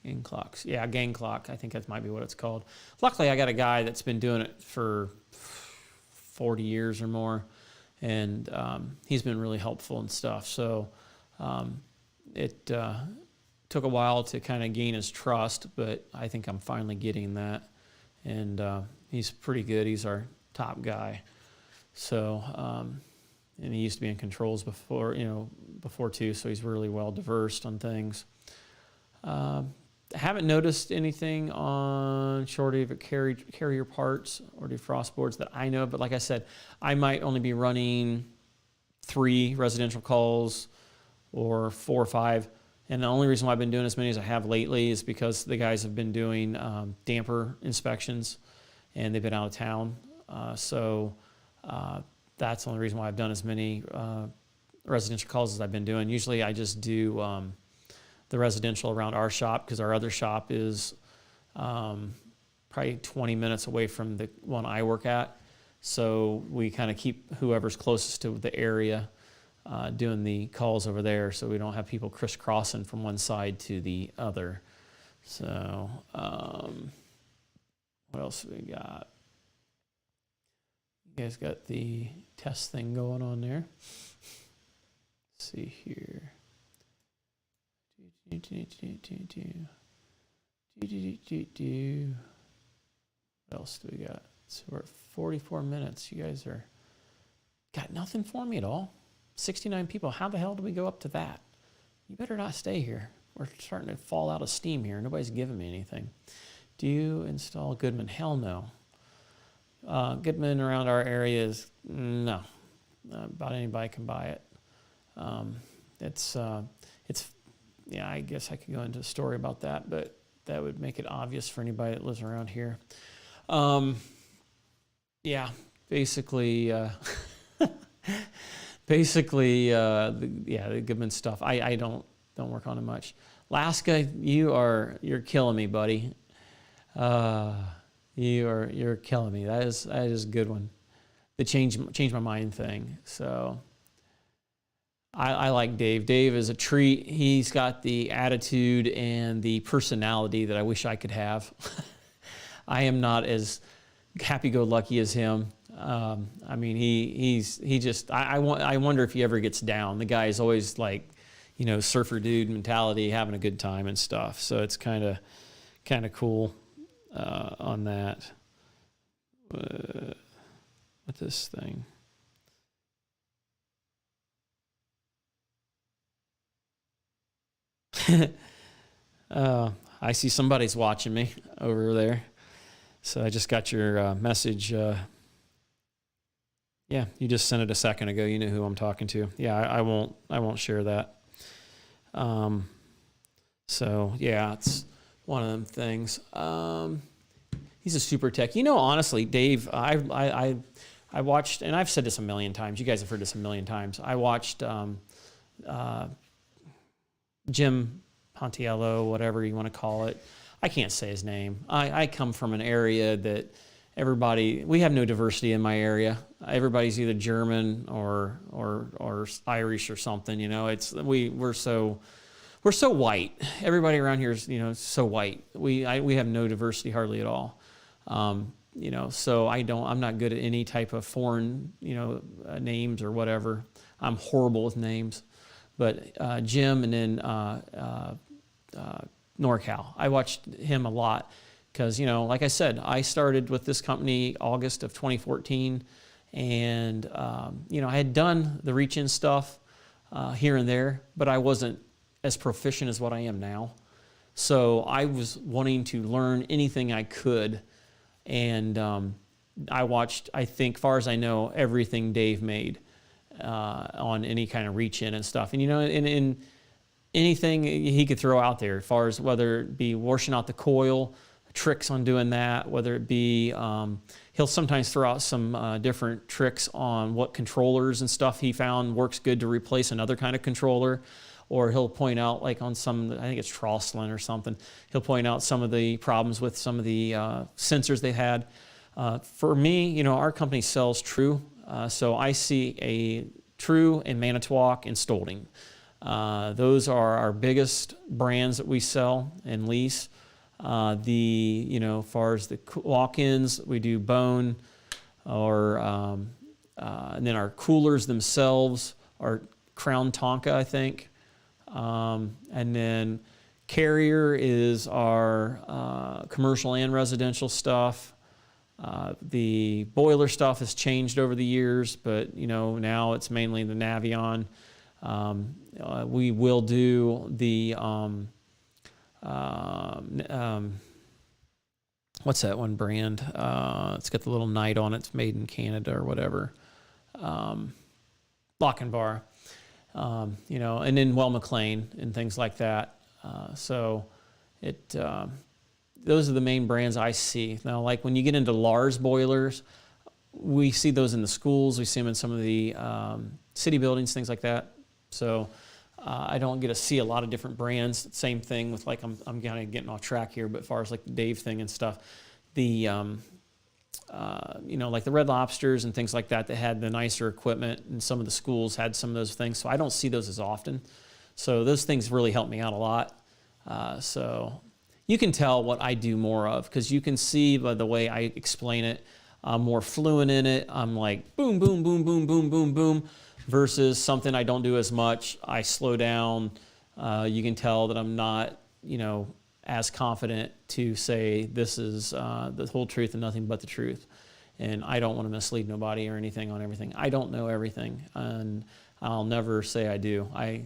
Gang clocks, yeah, gang clock, I think that might be what it's called. Luckily, I got a guy that's been doing it for 40 years or more, and he's been really helpful and stuff. So it took a while to kind of gain his trust, but I think I'm finally getting that. And he's pretty good. He's our top guy. So, and he used to be in controls before too, so he's really well diversed on things. Haven't noticed anything on shortage of carrier parts or defrost boards that I know, but like I said, I might only be running 3 residential calls or 4 or 5. And the only reason why I've been doing as many as I have lately is because the guys have been doing damper inspections and they've been out of town. So that's the only reason why I've done as many residential calls as I've been doing. Usually I just do the residential around our shop because our other shop is probably 20 minutes away from the one I work at. So we kind of keep whoever's closest to the area doing the calls over there so we don't have people crisscrossing from one side to the other. So what else have we got? You guys got the test thing going on there. Let's see here. What else do we got? So we're at 44 minutes. You guys are got nothing for me at all. 69 people. How the hell do we go up to that? You better not stay here. We're starting to fall out of steam here. Nobody's giving me anything. Do you install Goodman? Hell no. Goodman around our area is no. About anybody can buy it. It's yeah. I guess I could go into a story about that, but that would make it obvious for anybody that lives around here. Yeah, basically, the Goodman stuff. I don't work on it much. Alaska, you're killing me, buddy. You're killing me. That is a good one. The change my mind thing. So I like Dave. Dave is a treat. He's got the attitude and the personality that I wish I could have. I am not as happy-go-lucky as him. I mean, he just. I wonder if he ever gets down. The guy is always like, surfer dude mentality, having a good time and stuff. So it's kind of cool on that. With this thing. I see somebody's watching me over there. So I just got your message. Yeah, you just sent it a second ago. You know who I'm talking to. Yeah, I won't share that. So yeah, it's one of them things. He's a super tech. Honestly, Dave, I watched, and I've said this a million times. You guys have heard this a million times. I watched Jim Pontiello, whatever you want to call it. I can't say his name. I come from an area that we have no diversity in my area. Everybody's either German or Irish or something. We're so white. Everybody around here is so white. We have no diversity hardly at all. So I'm not good at any type of foreign names or whatever. I'm horrible with names. But Jim, and then NorCal, I watched him a lot. Because, like I said, I started with this company August of 2014, and, I had done the reach-in stuff here and there, but I wasn't as proficient as what I am now. So I was wanting to learn anything I could, and I watched, I think, far as I know, everything Dave made on any kind of reach-in and stuff. And, in anything he could throw out there, as far as whether it be washing out the coil, tricks on doing that, whether it be, he'll sometimes throw out some different tricks on what controllers and stuff he found works good to replace another kind of controller, or he'll point out, like on some, I think it's Trosslin or something, he'll point out some of the problems with some of the sensors they had. For me, our company sells True, so I see a True and Manitowoc and Stolding. Those are our biggest brands that we sell and lease. As far as the walk-ins, we do Bone, and then our coolers themselves are Crown Tonka, I think. And then Carrier is our commercial and residential stuff. The boiler stuff has changed over the years, but now it's mainly the Navion. We will do the what's that one brand? It's got the little knight on it. It's made in Canada or whatever. Lock and Bar, and then Well McLean and things like that. Those are the main brands I see. Now, like when you get into Lars boilers, we see those in the schools. We see them in some of the city buildings, things like that. So I don't get to see a lot of different brands. Same thing with, like, I'm kind of getting off track here, but as far as like the Dave thing and stuff, the like the Red Lobsters and things like that had the nicer equipment, and some of the schools had some of those things. So I don't see those as often. So those things really help me out a lot. So you can tell what I do more of, because you can see by the way I explain it, I'm more fluent in it. I'm like boom, boom, boom, boom, boom, boom, boom, versus something I don't do as much. I slow down. You can tell that I'm not, as confident to say this is the whole truth and nothing but the truth. And I don't want to mislead nobody or anything on everything. I don't know everything, and I'll never say I do. I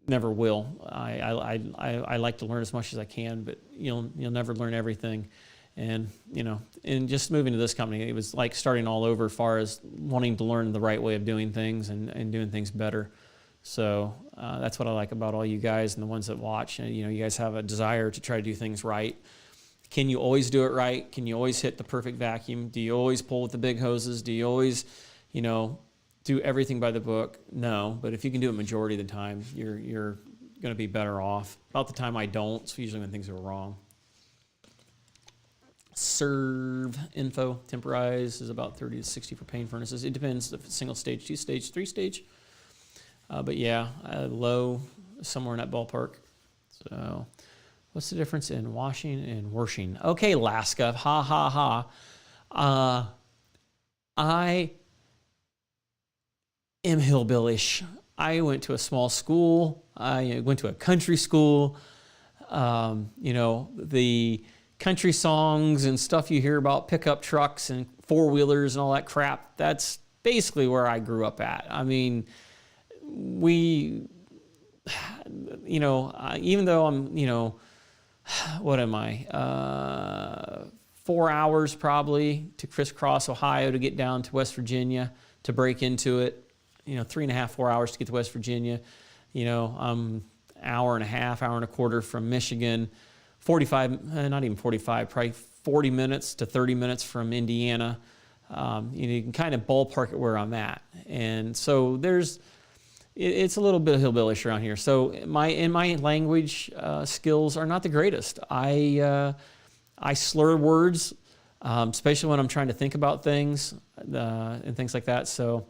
never will. I like to learn as much as I can, but you'll never learn everything. And and just moving to this company, it was like starting all over as far as wanting to learn the right way of doing things and doing things better. So that's what I like about all you guys and the ones that watch. You guys have a desire to try to do things right. Can you always do it right? Can you always hit the perfect vacuum? Do you always pull with the big hoses? Do you always, do everything by the book? No, but if you can do it majority of the time, you're going to be better off. About the time I don't, it's usually when things are wrong. Serve info, temporize is about 30 to 60 propane furnaces. It depends if it's single stage, 2 stage, 3 stage. But yeah, low, somewhere in that ballpark. So what's the difference in washing and washing? Okay, Alaska, ha, ha, ha. I am hillbillish. I went to a small school. I went to a country school. The country songs and stuff you hear about pickup trucks and four-wheelers and all that crap, that's basically where I grew up at. I mean, we even though I'm, what am I? 4 hours probably to crisscross Ohio to get down to West Virginia to break into it. 3.5, 4 hours to get to West Virginia. I'm hour and a half, hour and a quarter from Michigan. 45, not even 45, probably 40 minutes to 30 minutes from Indiana. You can kind of ballpark it where I'm at. And so it's a little bit hillbillish around here. So my language skills are not the greatest. I slur words, especially when I'm trying to think about things and things like that. So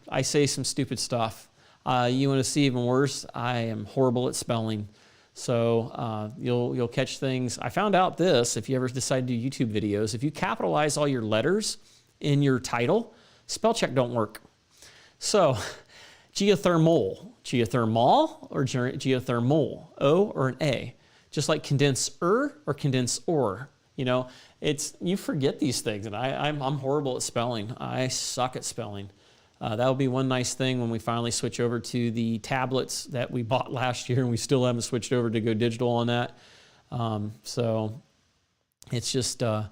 I say some stupid stuff. You want to see even worse? I am horrible at spelling. So you'll catch things. I found out this, if you ever decide to do YouTube videos, if you capitalize all your letters in your title, spell check don't work. So geothermal or geothermal, O or an A, just like condenser or condensor. You forget these things, and I'm horrible at spelling. I suck at spelling. That'll be one nice thing when we finally switch over to the tablets that we bought last year, and we still haven't switched over to go digital on that. So it's just one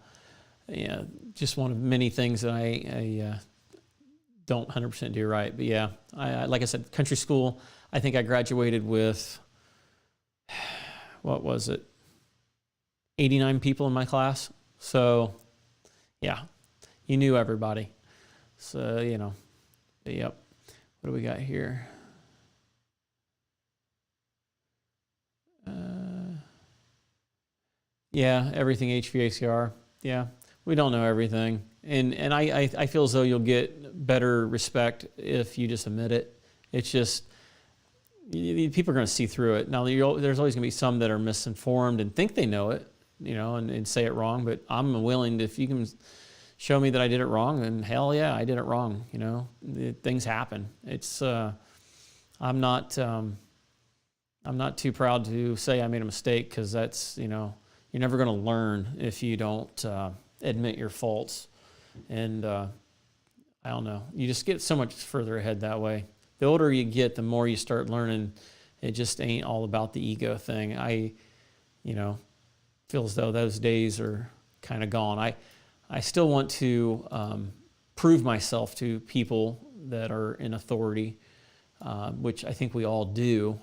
of many things that I don't 100% do right. But yeah, like I said, country school, I think I graduated with, what was it, 89 people in my class. So yeah, you knew everybody. So, yep. What do we got here? Yeah, everything HVACR. Yeah, we don't know everything. And I feel as though you'll get better respect if you just admit it. It's just, people are going to see through it. Now, there's always going to be some that are misinformed and think they know it, and say it wrong. But I'm willing to, if you can show me that I did it wrong, then hell yeah, I did it wrong. Things happen. It's I'm not too proud to say I made a mistake, because that's you're never going to learn if you don't admit your faults. And I don't know, you just get so much further ahead that way. The older you get, the more you start learning. It just ain't all about the ego thing. I feel as though those days are kind of gone. I still want to prove myself to people that are in authority, which I think we all do,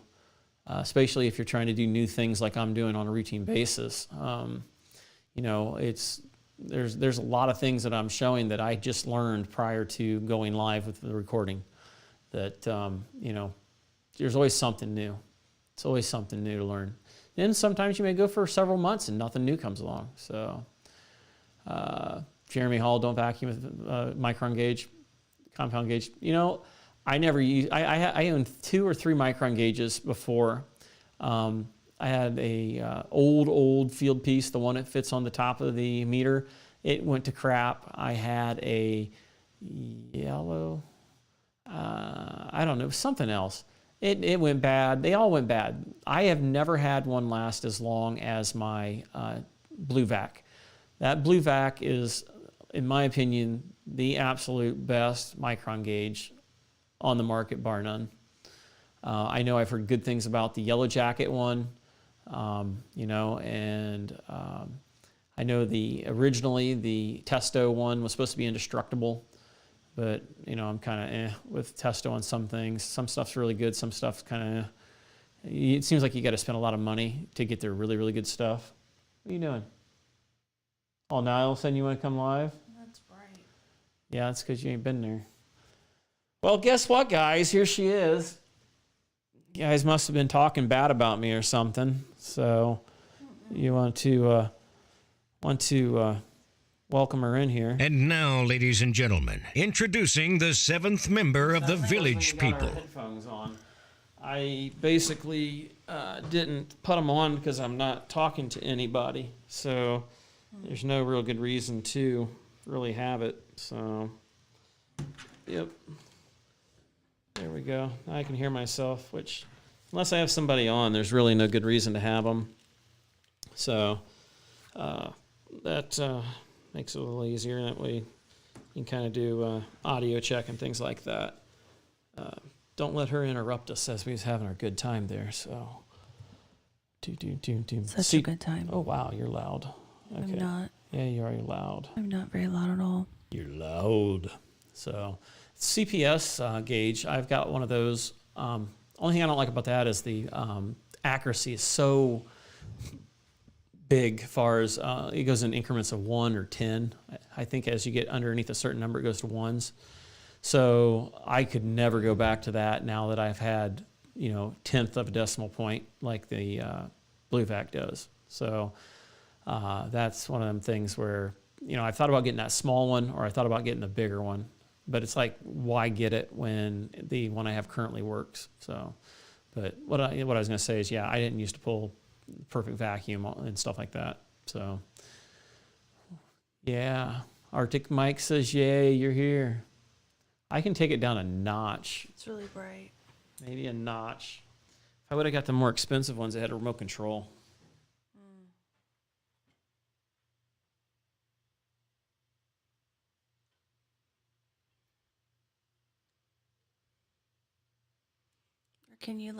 especially if you're trying to do new things like I'm doing on a routine basis. There's a lot of things that I'm showing that I just learned prior to going live with the recording. That there's always something new. It's always something new to learn. And sometimes you may go for several months and nothing new comes along. So. Jeremy Hall, don't vacuum with micron gauge, compound gauge. I never use, I owned 2 or 3 micron gauges before. I had a old field piece, the one that fits on the top of the meter. It went to crap. I had a yellow, I don't know, something else. It went bad. They all went bad. I have never had one last as long as my Blue Vac. That Blue Vac is, in my opinion, the absolute best micron gauge on the market, bar none. I know I've heard good things about the Yellow Jacket one, and I know originally the Testo one was supposed to be indestructible, but I'm kind of with Testo on some things. Some stuff's really good, some stuff's kind of. It seems like you got to spend a lot of money to get their really, really good stuff. What are you doing? Oh, now all of a sudden you want to come live? That's right. Yeah, that's because you ain't been there. Well, guess what, guys? Here she is. You guys must have been talking bad about me or something. So you want to welcome her in here. And now, ladies and gentlemen, introducing the 7th member of the Village People. Headphones on. I basically didn't put them on because I'm not talking to anybody. So there's no real good reason to really have it. So, yep. There we go. Now I can hear myself, which, unless I have somebody on, there's really no good reason to have them. So, that makes it a little easier. That way you can kind of do audio check and things like that. Don't let her interrupt us as we was having our good time there. So, Such a good time. Oh wow, you're loud. Okay. I'm not. Yeah, you are. You're loud. I'm not very loud at all. You're loud. So, CPS gauge. I've got one of those. Only thing I don't like about that is the accuracy is so big. As far as it goes in increments of 1 or 10. I think as you get underneath a certain number, it goes to ones. So I could never go back to that now that I've had, 10th of a decimal point like the Blue Vac does. So that's one of them things where, I thought about getting that small one or I thought about getting the bigger one. But it's like, why get it when the one I have currently works? So, but what I was going to say is, yeah, I didn't used to pull perfect vacuum and stuff like that. So, yeah, Arctic Mike says, yay, you're here. I can take it down a notch. It's really bright. Maybe a notch. If I would have got the more expensive ones that had a remote control. Or can you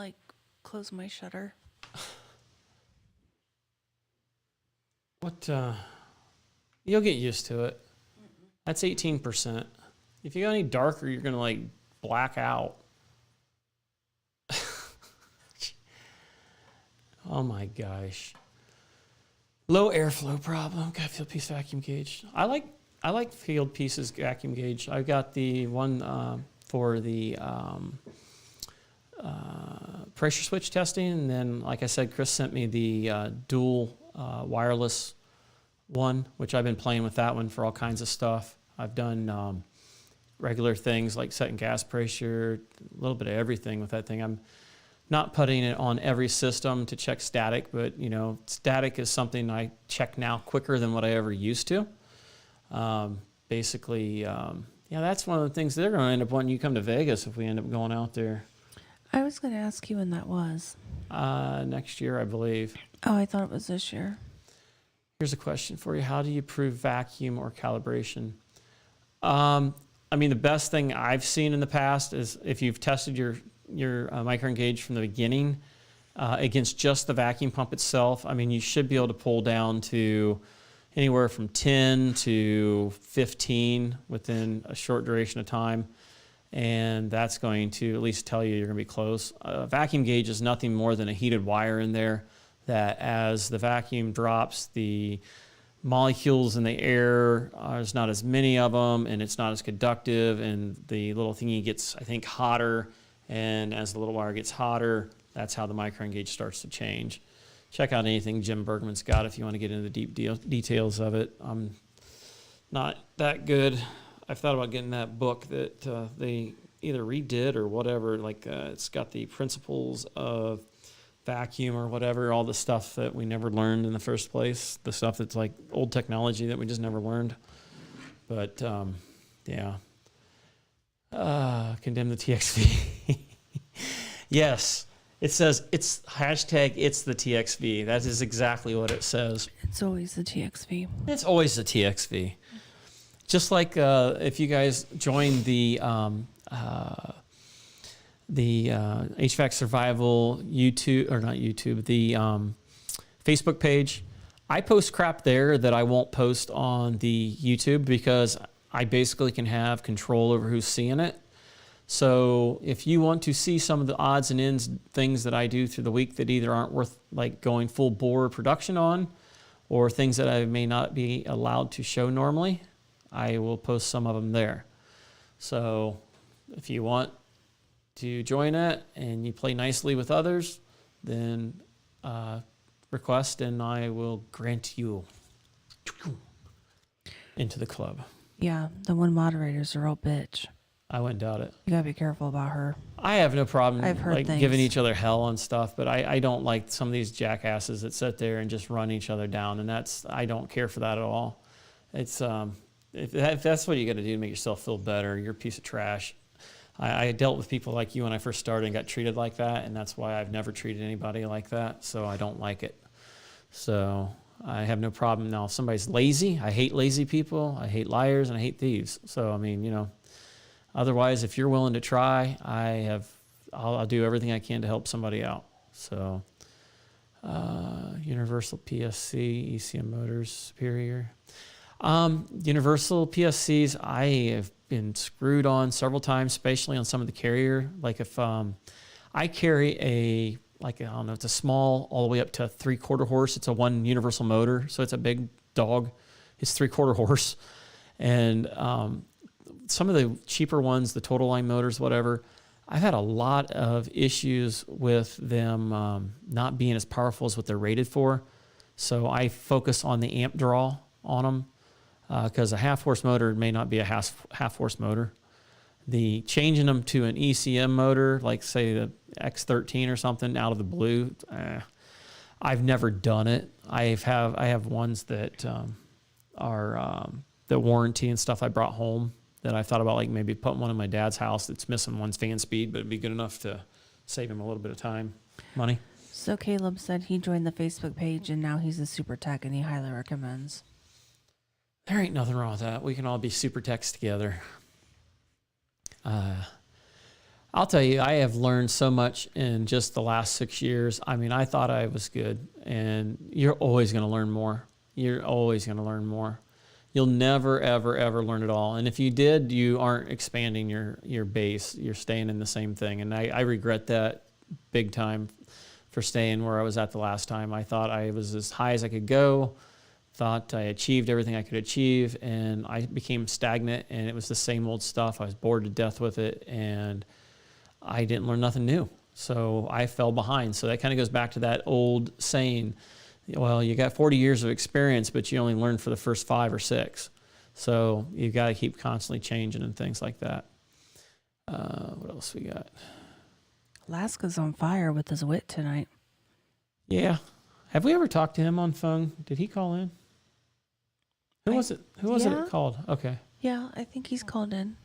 close my shutter? What? You'll get used to it. That's 18%. If you go any darker, you're gonna black out. Oh my gosh. Low airflow problem. Got field piece vacuum gauge. I like field pieces vacuum gauge. I've got the one for the pressure switch testing, and then like I said, Chris sent me the dual wireless one, which I've been playing with that one for all kinds of stuff. I've done regular things like setting gas pressure, a little bit of everything with that thing. I'm not putting it on every system to check static, but static is something I check now quicker than what I ever used to. Basically, that's one of the things they're going to end up wanting you to come to Vegas if we end up going out there. I was going to ask you when that was. Next year, I believe. Oh, I thought it was this year. Here's a question for you. How do you prove vacuum or calibration? The best thing I've seen in the past is if you've tested your micron gauge from the beginning against just the vacuum pump itself, you should be able to pull down to anywhere from 10 to 15 within a short duration of time. And that's going to at least tell you you're going to be close. A vacuum gauge is nothing more than a heated wire in there that as the vacuum drops, the molecules in the air, there's not as many of them, and it's not as conductive, and the little thingy gets, I think, hotter. And as the little wire gets hotter, that's how the micron gauge starts to change. Check out anything Jim Bergman's got if you want to get into the deep details of it. I'm not that good. I've thought about getting that book that they either redid or whatever. It's got the principles of vacuum or whatever, all the stuff that we never learned in the first place, the stuff that's like old technology that we just never learned. But, yeah. Condemn the TXV. Yes. It says it's hashtag it's the TXV. That is exactly what it says. It's always the TXV. It's always the TXV. Just like if you guys join the HVAC Survival YouTube, or not YouTube, the Facebook page, I post crap there that I won't post on the YouTube because I basically can have control over who's seeing it. So if you want to see some of the odds and ends things that I do through the week that either aren't worth going full bore production on, or things that I may not be allowed to show normally, I will post some of them there. So if you want to join it and you play nicely with others, then request and I will grant you into the club. Yeah, the one moderator's a real bitch. I wouldn't doubt it. You gotta be careful about her. I have no problem I've heard things. giving each other hell on stuff, but I don't like some of these jackasses that sit there and just run each other down, and I don't care for that at all. It's if that's what you got to do to make yourself feel better, you're a piece of trash. I dealt with people like you when I first started and got treated like that, and that's why I've never treated anybody like that, so I don't like it. So I have no problem. Now, if somebody's lazy, I hate lazy people, I hate liars, and I hate thieves. So, otherwise, if you're willing to try, I have I'll do everything I can to help somebody out. So, Universal PSC, ECM Motors, Superior. Universal PSCs, I have been screwed on several times, especially on some of the carrier. Like if I carry I don't know, it's a small all the way up to 3/4 horse. It's a 1 universal motor, so it's a big dog. It's 3/4 horse. And some of the cheaper ones, the total line motors, whatever, I've had a lot of issues with them not being as powerful as what they're rated for. So I focus on the amp draw on them because a half-horse motor may not be a half-horse motor. The changing them to an ECM motor, like say the X13 or something out of the blue, I've never done it. I have ones that are the warranty and stuff I brought home that I thought about, like maybe putting one in my dad's house that's missing one's fan speed, but it'd be good enough to save him a little bit of time, money. So Caleb said he joined the Facebook page and now he's a super tech and he highly recommends. There ain't nothing wrong with that. We can all be super techs together. I'll tell you, I have learned so much in just the last 6 years. I mean, I thought I was good, and you're always going to learn more. You're always going to learn more. You'll never, ever, ever learn it all. And if you did, you aren't expanding your base. You're staying in the same thing. And I regret that big time for staying where I was at the last time. I thought I was as high as I could go, thought I achieved everything I could achieve, and I became stagnant, and it was the same old stuff. I was bored to death with it, and I didn't learn nothing new. So I fell behind. So that kind of goes back to that old saying, well, you got 40 years of experience, but you only learned for the first 5 or 6. So you got to keep constantly changing and things like that. What else we got? Alaska's on fire with his wit tonight. Yeah. Have we ever talked to him on phone? Did he call in? Who was it? Who was it that called? Okay. Yeah, I think he's called in.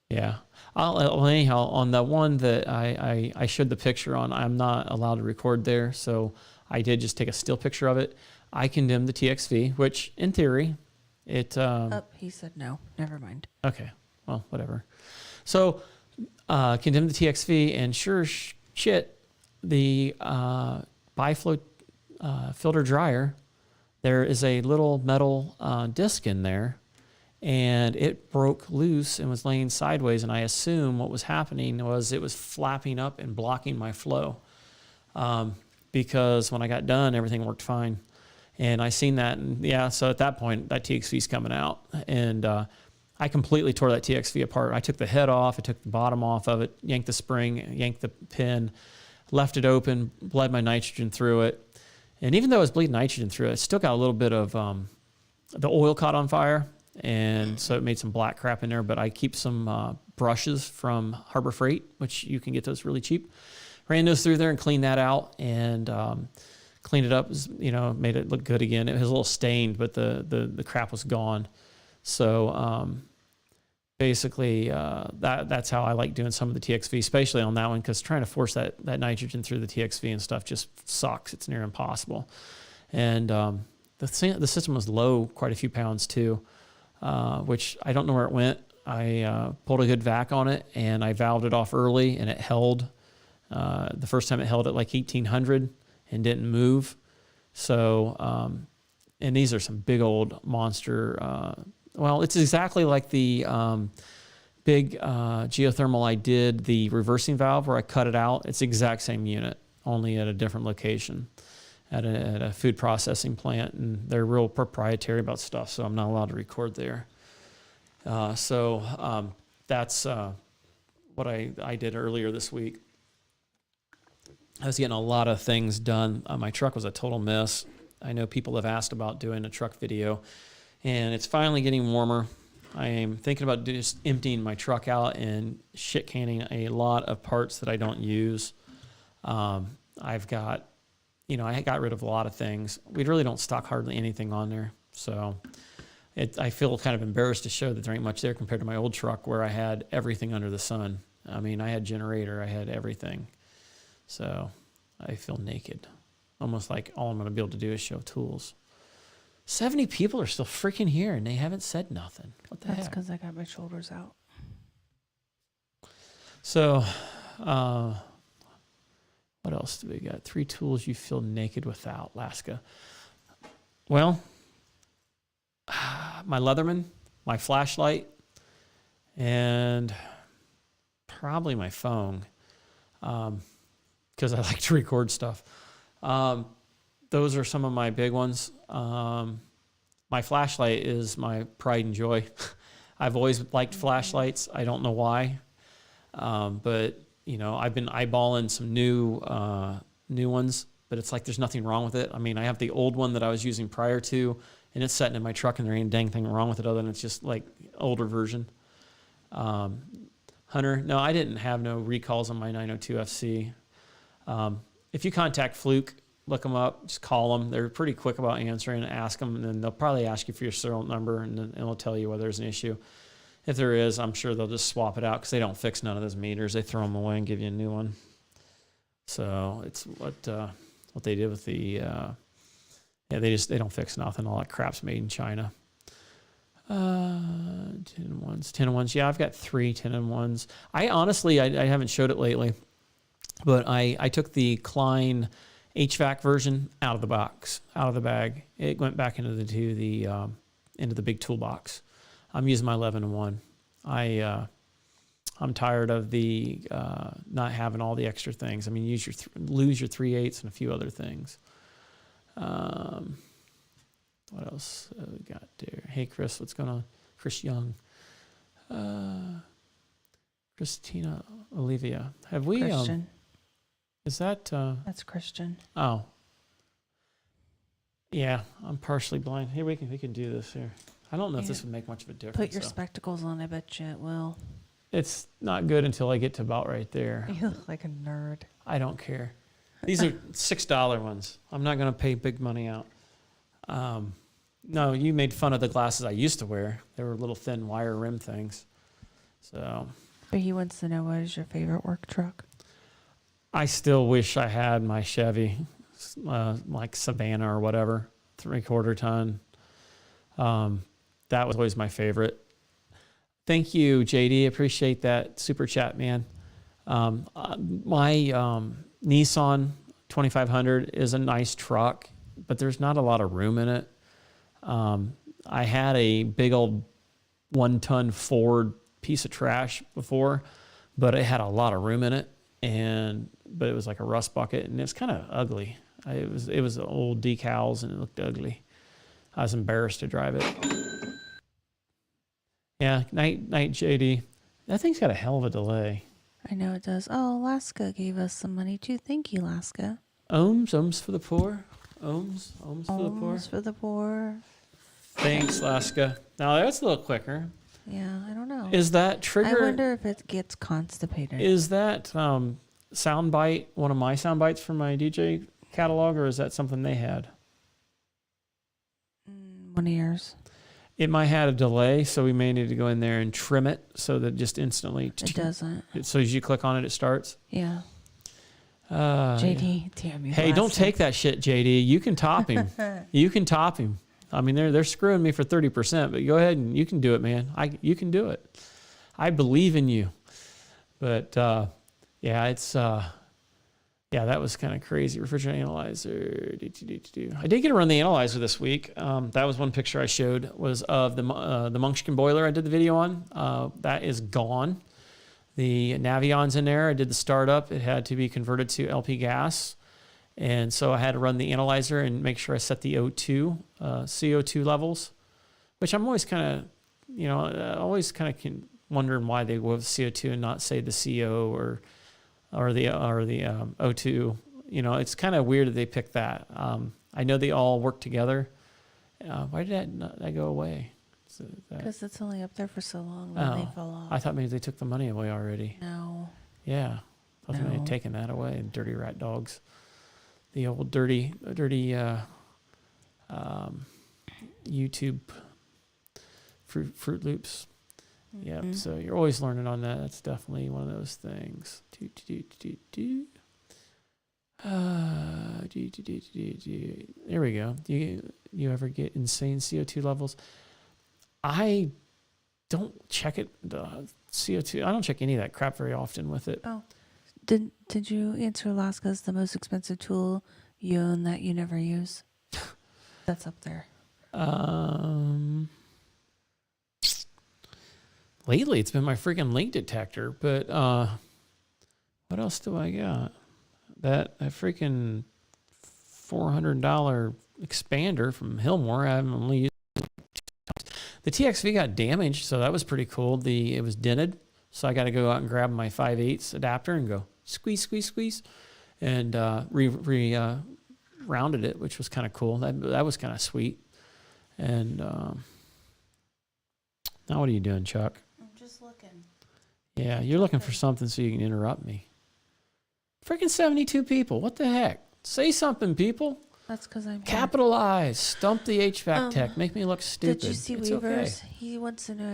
Yeah. Well, anyhow, on the one that I showed the picture on, I'm not allowed to record there, so I did just take a still picture of it. I condemned the TXV, which in theory, it... he said no. Never mind. Okay. Well, whatever. So, condemned the TXV, and sure shit, the Biflow filter dryer, there is a little metal disc in there, and it broke loose and was laying sideways, and I assume what was happening was it was flapping up and blocking my flow. Because when I got done, everything worked fine. And I seen that, and yeah, so at that point, that TXV's coming out. And I completely tore that TXV apart. I took the head off, I took the bottom off of it, yanked the spring, yanked the pin, left it open, bled my nitrogen through it. And even though I was bleeding nitrogen through it, it still got a little bit of the oil caught on fire. And so it made some black crap in there, but I keep some brushes from Harbor Freight, which you can get those really cheap. Ran those through there and cleaned that out and cleaned it up, made it look good again. It was a little stained, but the crap was gone. So basically that's how I like doing some of the TXV, especially on that one, because trying to force that nitrogen through the TXV and stuff just sucks. It's near impossible. And the system was low quite a few pounds too, which I don't know where it went. I pulled a good vac on it, and I valved it off early, and it held. The first time it held at like 1800 and didn't move. So, and these are some big old monster. Well, it's exactly like the big geothermal I did, the reversing valve where I cut it out. It's the exact same unit, only at a different location at a food processing plant. And they're real proprietary about stuff, so I'm not allowed to record there. So that's what I did earlier this week. I was getting a lot of things done. My truck was a total mess. I know people have asked about doing a truck video, and it's finally getting warmer. I am thinking about just emptying my truck out and shit canning a lot of parts that I don't use. I've got, I got rid of a lot of things. We really don't stock hardly anything on there. So I feel kind of embarrassed to show that there ain't much there compared to my old truck where I had everything under the sun. I mean, I had generator, I had everything. So I feel naked, almost like all I'm going to be able to do is show tools. 70 people are still freaking here, and they haven't said nothing. What the heck? That's because I got my shoulders out. So What else do we got? 3 tools you feel naked without, Laska. Well, my Leatherman, my flashlight, and probably my phone, because I like to record stuff. Those are some of my big ones. My flashlight is my pride and joy. I've always liked flashlights. I don't know why, but you know, I've been eyeballing some new ones, but it's like there's nothing wrong with it. I mean, I have the old one that I was using prior to, and it's sitting in my truck, and there ain't a dang thing wrong with it other than it's just like older version. Hunter, no, I didn't have no recalls on my 902 FC. If you contact Fluke, look them up, just call them. They're pretty quick about answering. Ask them, and then they'll probably ask you for your serial number, and then it'll tell you whether there's an issue. If there is, I'm sure they'll just swap it out because they don't fix none of those meters. They throw them away and give you a new one. So it's what they did with the they don't fix nothing. All that crap's made in China. 10-in-1s. Yeah, I've got 3 10-in-1s. I honestly I haven't showed it lately, but I took the Klein HVAC version out of the box, out of the bag. It went back into the big toolbox. I'm using my 11-in-1. I'm tired of the not having all the extra things. I mean, lose your 3/8 and a few other things. What else we got there? Hey, Chris, what's going on? Chris Young. Christina Olivia. Have we... Christian. Is that... That's Christian. Oh. Yeah, I'm partially blind. Here, we can do this here. I don't know if this would make much of a difference. Put your spectacles on. I bet you it will. It's not good until I get to about right there. You look like a nerd. I don't care. These are $6 ones. I'm not going to pay big money out. No, you made fun of the glasses I used to wear. They were little thin wire rim things. So. But he wants to know, what is your favorite work truck? I still wish I had my Chevy, like Savannah or whatever, 3/4 ton. That was always my favorite. Thank you, JD. Appreciate that super chat, man. My Nissan 2500 is a nice truck, but there's not a lot of room in it. I had a big old 1-ton Ford piece of trash before, but it had a lot of room in it, but it was like a rust bucket, and it's kind of ugly. It was old decals, and it looked ugly. I was embarrassed to drive it. Yeah, night, JD. That thing's got a hell of a delay. I know it does. Oh, Alaska gave us some money too. Thank you, Alaska. Ohms for the poor. Ohms for the poor. Ohms for the poor. Thanks, Alaska. Now that's a little quicker. Yeah, I don't know. Is that trigger? I wonder if it gets constipated. Is that soundbite one of my sound bites from my DJ catalog, or is that something they had? One of yours. It might have a delay, so we may need to go in there and trim it so that just instantly. It doesn't. So as you click on it, it starts. Yeah. JD, damn you. Hey, don't take that shit, JD. You can top him. You can top him. I mean, they're screwing me for 30%, but go ahead and you can do it, man. You can do it. I believe in you. But yeah, it's that was kind of crazy. Refrigerator analyzer. I did get to run the analyzer this week. That was one picture I showed, was of the Munchkin boiler I did the video on. That is gone. The Navion's in there. I did the startup. It had to be converted to LP gas. And so I had to run the analyzer and make sure I set the CO2 levels, which I'm always kind of, wondering why they go with CO2 and not say the CO or the O2. You know, it's kind of weird that they picked that. I know they all work together. Why did that go away? Because it's only up there for so long, then they fell off. I thought maybe they took the money away already. No. Yeah. I thought they had taken that away. Dirty rat dogs. The old dirty YouTube Fruit Loops. Mm-hmm. Yep. So you're always learning on that. That's definitely one of those things. There we go. You ever get insane CO2 levels? I don't check it. The CO2. I don't check any of that crap very often with it. Oh, Did you answer Alaska's the most expensive tool you own that you never use? That's up there. Lately it's been my freaking leak detector, but what else do I got? That freaking $400 expander from Hillmore. I haven't only used it. The TXV got damaged, so that was pretty cool. It was dented, so I got to go out and grab my 5/8 adapter and go squeeze, squeeze, squeeze, and rounded it, which was kind of cool. That was kind of sweet. And now what are you doing, Chuck? I'm just looking. Yeah, you're looking for something so you can interrupt me. Freaking 72 people. What the heck? Say something, people. That's because I'm here. Capitalize. Stump the HVAC tech. Make me look stupid. Did you see It's Weaver's? okay. He wants to know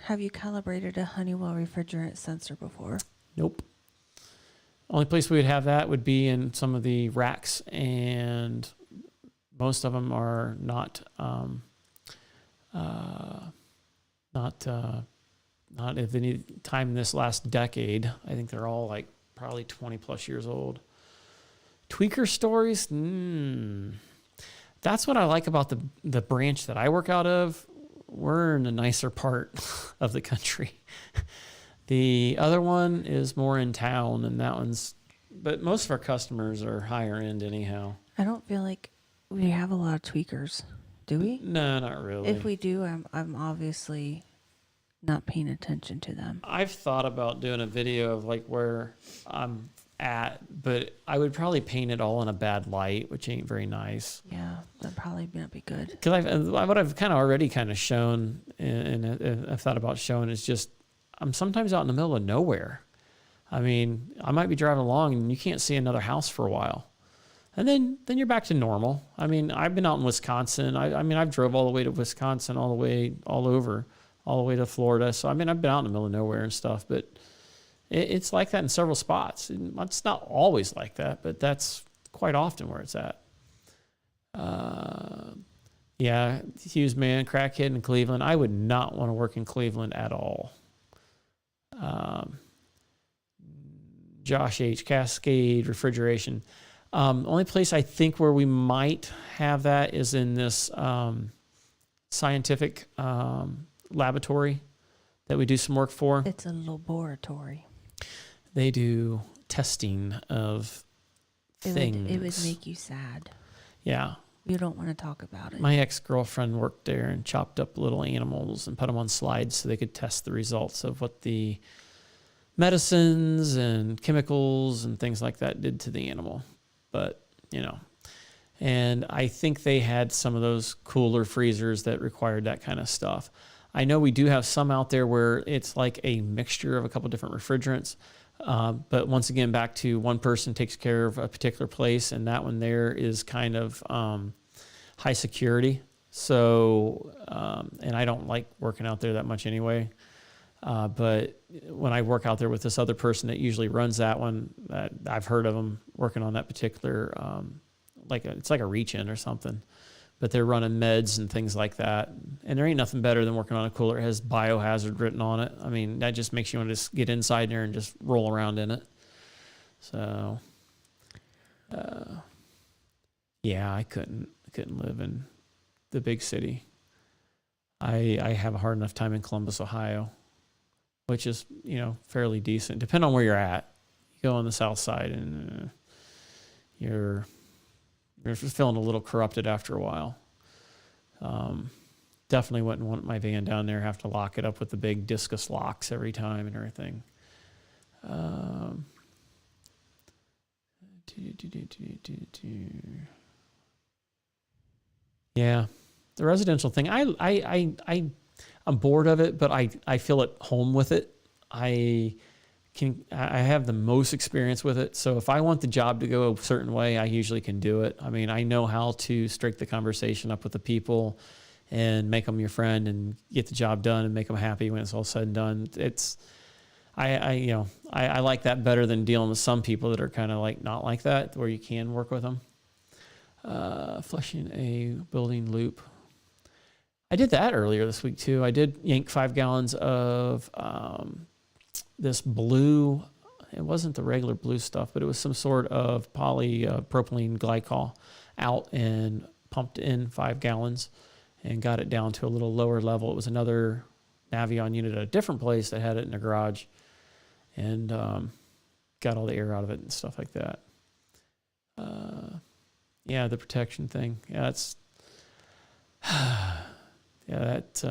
have you calibrated a Honeywell refrigerant sensor before? Nope. Only place we would have that would be in some of the racks, and most of them are not if they need time in this last decade. I think they're all like probably 20 plus years old. Tweaker stories. That's what I like about the branch that I work out of. We're in a nicer part of the country. The other one is more in town, and but most of our customers are higher end anyhow. I don't feel like we have a lot of tweakers, do we? No, not really. If we do, I'm obviously not paying attention to them. I've thought about doing a video of like where I'm at, but I would probably paint it all in a bad light, which ain't very nice. Yeah, that'd probably not be good. Because what I've kind of already kind of shown, and I've thought about showing, is just I'm sometimes out in the middle of nowhere. I mean, I might be driving along and you can't see another house for a while. And then you're back to normal. I mean, I've been out in Wisconsin. I mean, I've drove all the way to Wisconsin, all the way to Florida. So, I mean, I've been out in the middle of nowhere and stuff, but it's like that in several spots. It's not always like that, but that's quite often where it's at. Yeah, Hughes, man, crackhead in Cleveland. I would not want to work in Cleveland at all. Josh H. Cascade Refrigeration. Only place I think where we might have that is in this scientific laboratory that we do some work for. It's a laboratory. They do testing of things. It would make you sad. Yeah. You don't want to talk about it. My ex-girlfriend worked there and chopped up little animals and put them on slides so they could test the results of what the medicines and chemicals and things like that did to the animal. But, and I think they had some of those cooler freezers that required that kind of stuff. I know we do have some out there where it's like a mixture of a couple different refrigerants. But once again, back to one person takes care of a particular place, and that one there is kind of high security. So, and I don't like working out there that much anyway. But when I work out there with this other person that usually runs that one, I've heard of them working on that particular, it's like a reach-in or something. But they're running meds and things like that. And there ain't nothing better than working on a cooler that has biohazard written on it. I mean, that just makes you want to just get inside there and just roll around in it. So, yeah, I couldn't live in the big city. I have a hard enough time in Columbus, Ohio, which is, fairly decent. Depending on where you're at. You go on the south side and you're feeling a little corrupted after a while. Definitely wouldn't want my van down there, have to lock it up with the big discus locks every time and everything. Yeah, the residential thing, I'm bored of it, but I feel at home with it. I have the most experience with it. So if I want the job to go a certain way, I usually can do it. I mean, I know how to strike the conversation up with the people and make them your friend and get the job done and make them happy when it's all said and done. I like that better than dealing with some people that are kind of like not like that, where you can work with them. Flushing a building loop. I did that earlier this week too. I did yank 5 gallons of, this blue it wasn't the regular blue stuff, but it was some sort of polypropylene glycol out and pumped in 5 gallons and got it down to a little lower level. It was another Navion unit at a different place that had it in the garage, and got all the air out of it and stuff like that. Yeah, the protection thing. Yeah, that's yeah, that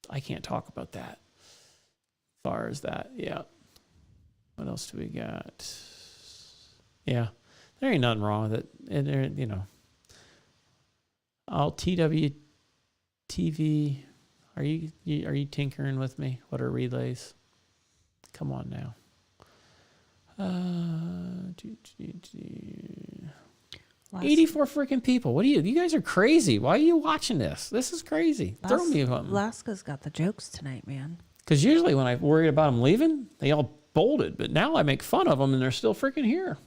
I can't talk about that. As far as that, yeah. What else do we got? Yeah, there ain't nothing wrong with it. And there, you know, TWTV. Are you tinkering with me? What are relays? Come on now. 84 freaking people. What are you? You guys are crazy. Why are you watching this? This is crazy. Throw me something. Alaska's got the jokes tonight, man. Because usually when I worry about them leaving, they all bolted. But now I make fun of them and they're still freaking here.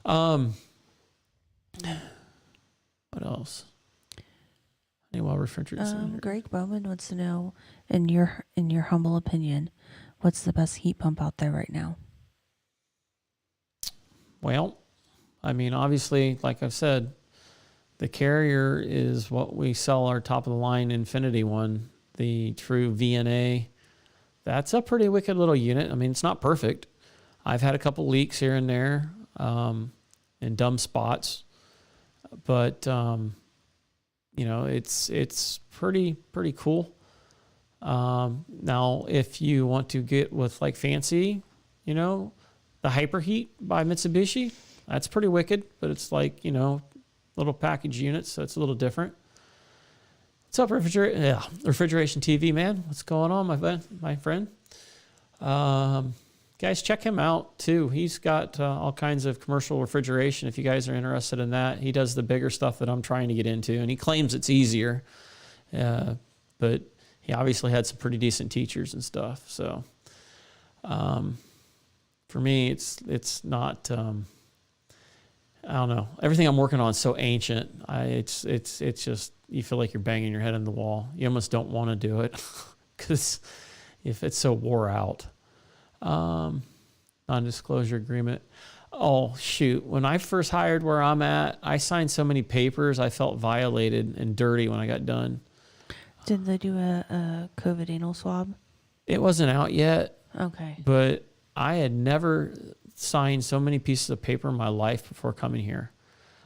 What else? Well, refrigerant. Greg Bowman wants to know, in your humble opinion, what's the best heat pump out there right now? Well, I mean, obviously, like I've said, the Carrier is what we sell our top of the line Infinity one, the true VNA. That's a pretty wicked little unit. I mean, it's not perfect. I've had a couple leaks here and there, and dumb spots, but you know, it's pretty cool. Now, if you want to get with like fancy, you know, the Hyperheat by Mitsubishi, that's pretty wicked, but it's like, you know, little package units, so it's a little different. What's up, Refrigeration TV, man? What's going on, my friend? Guys, check him out too. He's got all kinds of commercial refrigeration. If you guys are interested in that, he does the bigger stuff that I'm trying to get into, and he claims it's easier. But he obviously had some pretty decent teachers and stuff. So for me, it's not. I don't know. Everything I'm working on is so ancient. It's just, you feel like you're banging your head on the wall. You almost don't want to do it because if it's so wore out. Non-disclosure agreement. Oh, shoot. When I first hired where I'm at, I signed so many papers, I felt violated and dirty when I got done. Did they do a COVID anal swab? It wasn't out yet. Okay. But I had never signed so many pieces of paper in my life before coming here.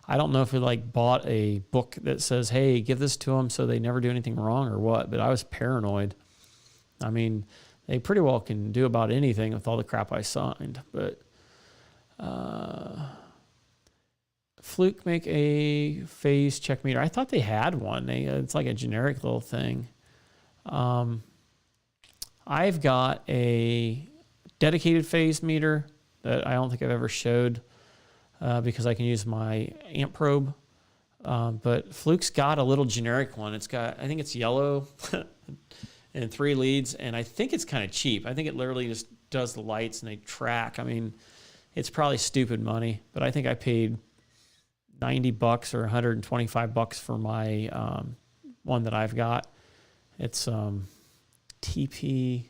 I don't know if we like bought a book that says, hey, give this to them so they never do anything wrong or what, but I was paranoid. I mean, they pretty well can do about anything with all the crap I signed. But Fluke make a phase check meter. I thought they had one. It's like a generic little thing. I've got a dedicated phase meter that I don't think I've ever showed because I can use my amp probe. But Fluke's got a little generic one. It's got, I think it's yellow and 3 leads, and I think it's kind of cheap. I think it literally just does the lights and they track. I mean, it's probably stupid money, but I think I paid $90 or $125 for my one that I've got. It's TP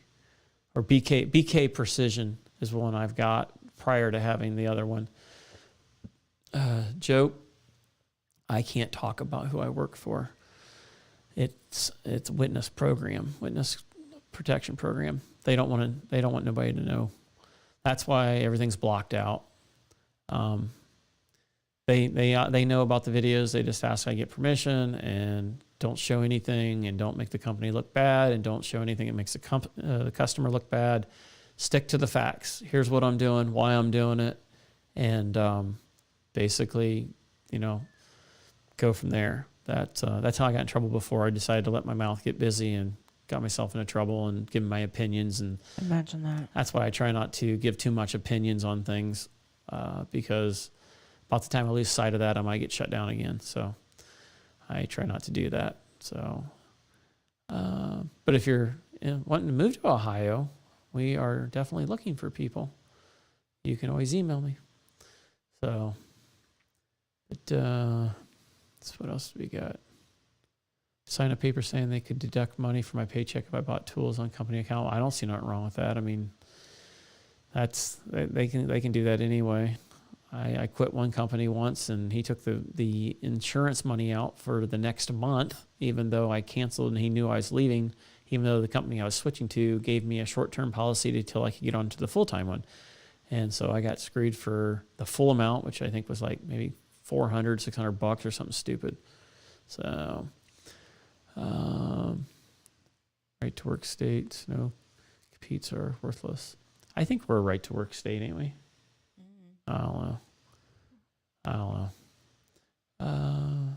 or BK Precision is one I've got prior to having the other one. Joe, I can't talk about who I work for. It's witness protection program. They don't want nobody to know. That's why everything's blocked out. They know about the videos. They just ask I get permission and don't show anything and don't make the company look bad and don't show anything that makes the customer look bad. Stick to the facts. Here's what I'm doing, why I'm doing it, and basically, you know, go from there. That's how I got in trouble before. I decided to let my mouth get busy and got myself into trouble and give my opinions. And imagine that. That's why I try not to give too much opinions on things because about the time I lose sight of that, I might get shut down again. So I try not to do that. So, but if you're wanting to move to Ohio, we are definitely looking for people. You can always email me. So, but what else do we got? Sign a paper saying they could deduct money from my paycheck if I bought tools on company account. I don't see nothing wrong with that. I mean, they can do that anyway. I quit one company once, and he took the insurance money out for the next month, even though I canceled and he knew I was leaving, even though the company I was switching to gave me a short-term policy until I could get onto the full-time one. And so I got screwed for the full amount, which I think was like maybe $400-$600 or something stupid. So, right to work states, no competes are worthless. I think we're a right to work state, ain't we? I don't know.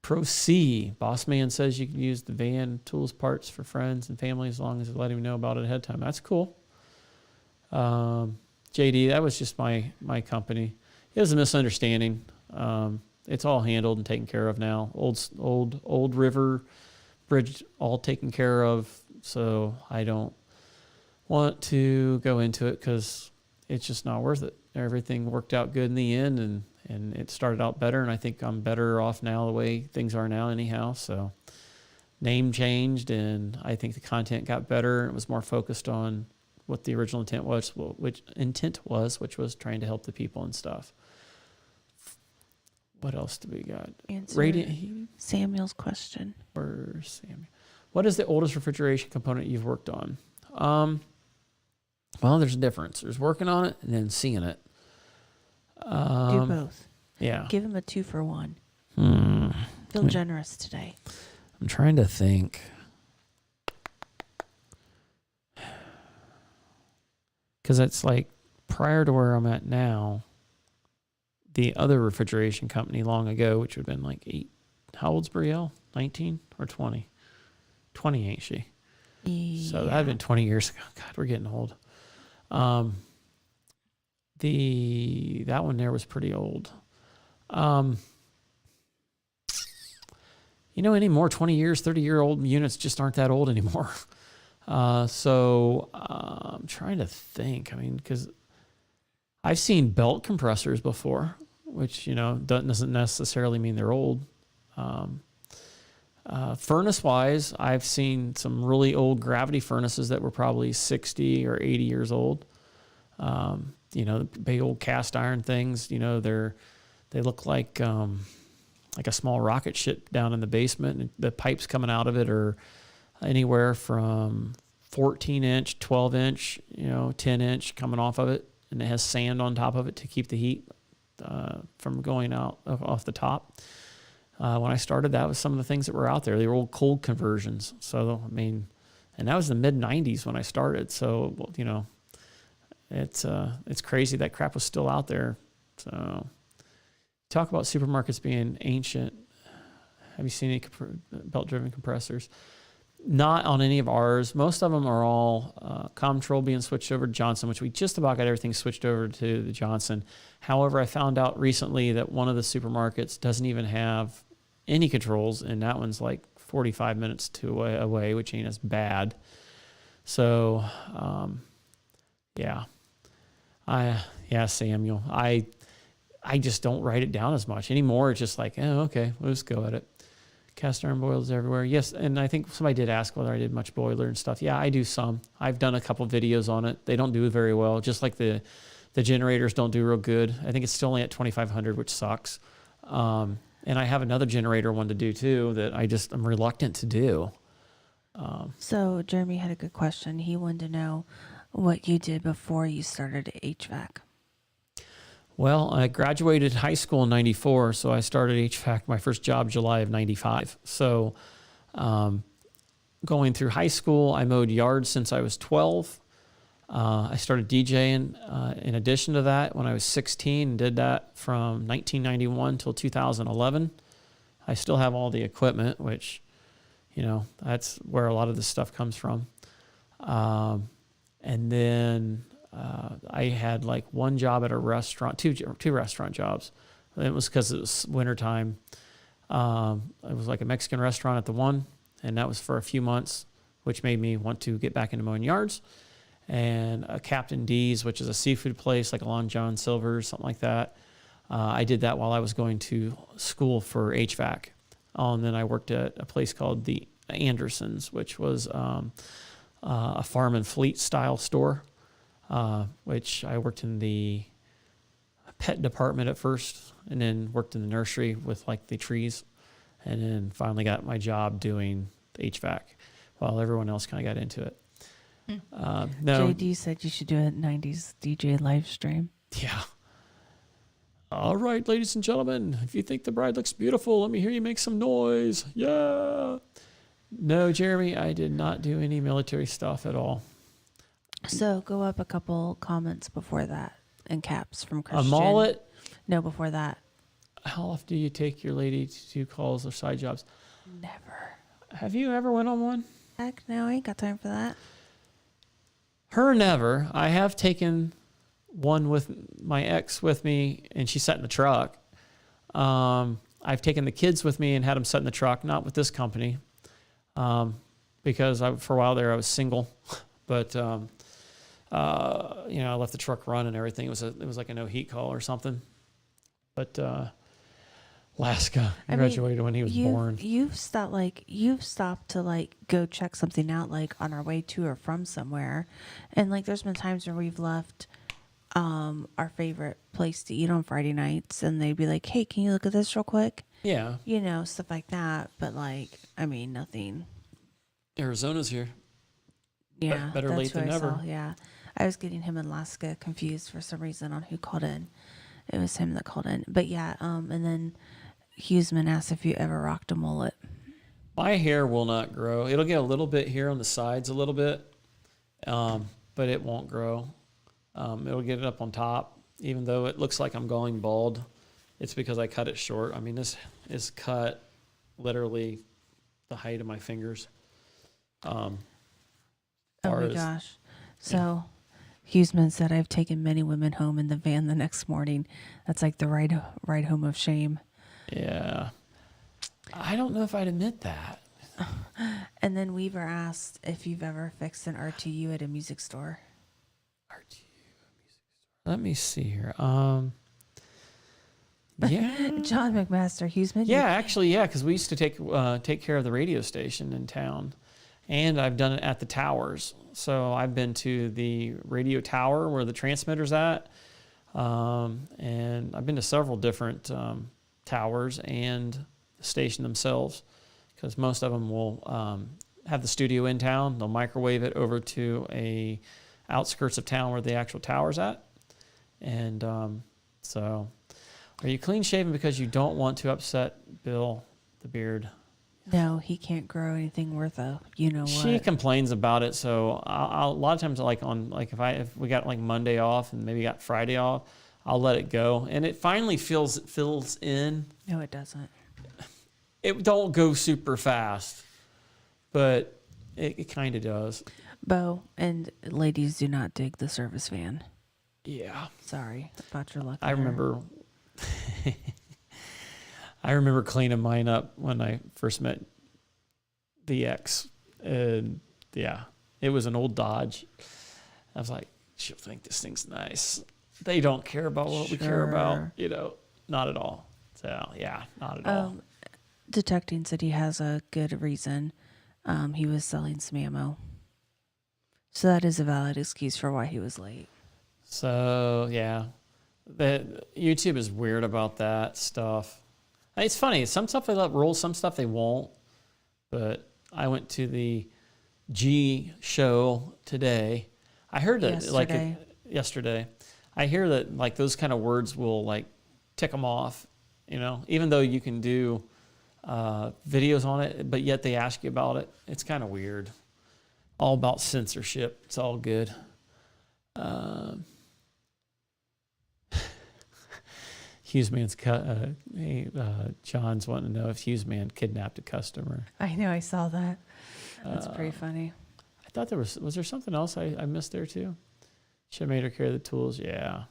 Pro C, boss man says you can use the van tools parts for friends and family as long as you let him know about it ahead of time. That's cool. JD, that was just my company. It was a misunderstanding. It's all handled and taken care of now. Old river bridge all taken care of. So I don't want to go into it because it's just not worth it. Everything worked out good in the end, and it started out better, and I think I'm better off now the way things are now anyhow. So name changed, and I think the content got better, and it was more focused on what the original intent was, which was trying to help the people and stuff. What else do we got? Radiant heating. Samuel's question. Or Samuel. What is the oldest refrigeration component you've worked on? Well, there's a difference. There's working on it and then seeing it. Do both. Yeah. Give him a 2-for-1. Feel generous today. I'm trying to think. Because it's like prior to where I'm at now, the other refrigeration company long ago, which would have been like 8. How old's Brielle? 19 or 20? 20, ain't she? Yeah. So that had been 20 years ago. God, we're getting old. That one there was pretty old. Any more 20 years, 30-year-old units just aren't that old anymore. So I'm trying to think. I mean, because I've seen belt compressors before, which, doesn't necessarily mean they're old. Furnace-wise, I've seen some really old gravity furnaces that were probably 60 or 80 years old. The big old cast iron things, they look like a small rocket ship down in the basement. And the pipes coming out of it are anywhere from 14-inch, 12-inch, 10-inch coming off of it. And it has sand on top of it to keep the heat from going out off the top. When I started, that was some of the things that were out there. They were old cold conversions. So, and that was the mid-90s when I started. So, it's crazy that crap was still out there. So, talk about supermarkets being ancient. Have you seen any belt-driven compressors? Not on any of ours. Most of them are all Comtrol being switched over to Johnson, which we just about got everything switched over to the Johnson. However, I found out recently that one of the supermarkets doesn't even have any controls, and that one's like 45 minutes away, which ain't as bad. So, Samuel. I just don't write it down as much anymore. It's just like, okay, we'll just go at it. Cast iron boilers everywhere. Yes, and I think somebody did ask whether I did much boiler and stuff. Yeah, I do some. I've done a couple videos on it. They don't do very well, just like the generators don't do real good. I think it's still only at 2,500, which sucks. And I have another generator one to do too that I'm reluctant to do. So Jeremy had a good question. He wanted to know what you did before you started HVAC. Well, I graduated high school in 94, so I started HVAC, my first job, July of 95. So going through high school, I mowed yards since I was 12. I started DJing in addition to that when I was 16 and did that from 1991 till 2011. I still have all the equipment, which, that's where a lot of this stuff comes from. And then I had like one job at a restaurant, two restaurant jobs. It was because it was wintertime. It was like a Mexican restaurant at the one, and that was for a few months, which made me want to get back into mowing yards. And a Captain D's, which is a seafood place, like along John Silver's, something like that. I did that while I was going to school for HVAC. And then I worked at a place called the Andersons, which was a farm and fleet style store. which I worked in the pet department at first, and then worked in the nursery with like the trees, and then finally got my job doing HVAC while everyone else kind of got into it. No, JD said you should do a 90s DJ live stream. yeah. All right, ladies and gentlemen, if you think the bride looks beautiful, let me hear you make some noise. Yeah. No, Jeremy, I did not do any military stuff at all. So go up a couple comments before that in caps from Christian. A mullet? No, before that. How often do you take your lady to calls or side jobs? Never. Have you ever went on one? Heck no, I ain't got time for that. Her never. I have taken one with my ex with me, and she sat in the truck. I've taken the kids with me and had them sit in the truck, not with this company, because for a while there I was single, but I left the truck run and everything. It was like a no heat call or something. But Alaska graduated when he was born. You've stopped to like go check something out like on our way to or from somewhere, and like there's been times where we've left our favorite place to eat on Friday nights, and they'd be like, "Hey, can you look at this real quick?" Yeah. Stuff like that. But like, I mean, nothing. Arizona's here. Yeah, Better late than never. Yeah, I was getting him and Alaska confused for some reason on who called in. It was him that called in. But yeah, and then Huseman asked if you ever rocked a mullet. My hair will not grow. It'll get a little bit here on the sides a little bit, but it won't grow. It'll get it up on top, even though it looks like I'm going bald. It's because I cut it short. I mean, this is cut literally the height of my fingers. Oh my gosh. So Huseman said, I've taken many women home in the van the next morning. That's like the ride home of shame. Yeah. I don't know if I'd admit that. And then Weaver asked if you've ever fixed an RTU at a music store. RTU music store. Let me see here. Yeah. John McMaster, Huseman. Yeah, actually, yeah, because we used to take care of the radio station in town, and I've done it at the towers. So I've been to the radio tower where the transmitter's at, and I've been to several different towers and the station themselves, because most of them will have the studio in town. They'll microwave it over to a outskirts of town where the actual tower's at, and so. Are you clean shaven because you don't want to upset Bill the beard? No, he can't grow anything worth a what. She complains about it, so I'll a lot of times if we got like Monday off and maybe got Friday off, I'll let it go, and it finally fills in. No, it doesn't. It don't go super fast, but it kind of does. Bo and ladies do not dig the service van. Yeah. Sorry about your luck. I remember cleaning mine up when I first met the ex, and yeah, it was an old Dodge. I was like, she'll think this thing's nice. They don't care about what we care about, not at all. So yeah, not at all. Detecting said he has a good reason. He was selling some ammo, so that is a valid excuse for why he was late. So yeah. YouTube is weird about that stuff. It's funny. Some stuff they let roll, some stuff they won't. But I went to the G show today. I heard that yesterday. I hear that like those kind of words will like tick them off, even though you can do videos on it, but yet they ask you about it. It's kind of weird. All about censorship. It's all good. Huseman's John's wanting to know if Huseman kidnapped a customer. I know, I saw that. That's pretty funny. I thought was there something else I missed there too? Should have made her carry the tools. Yeah.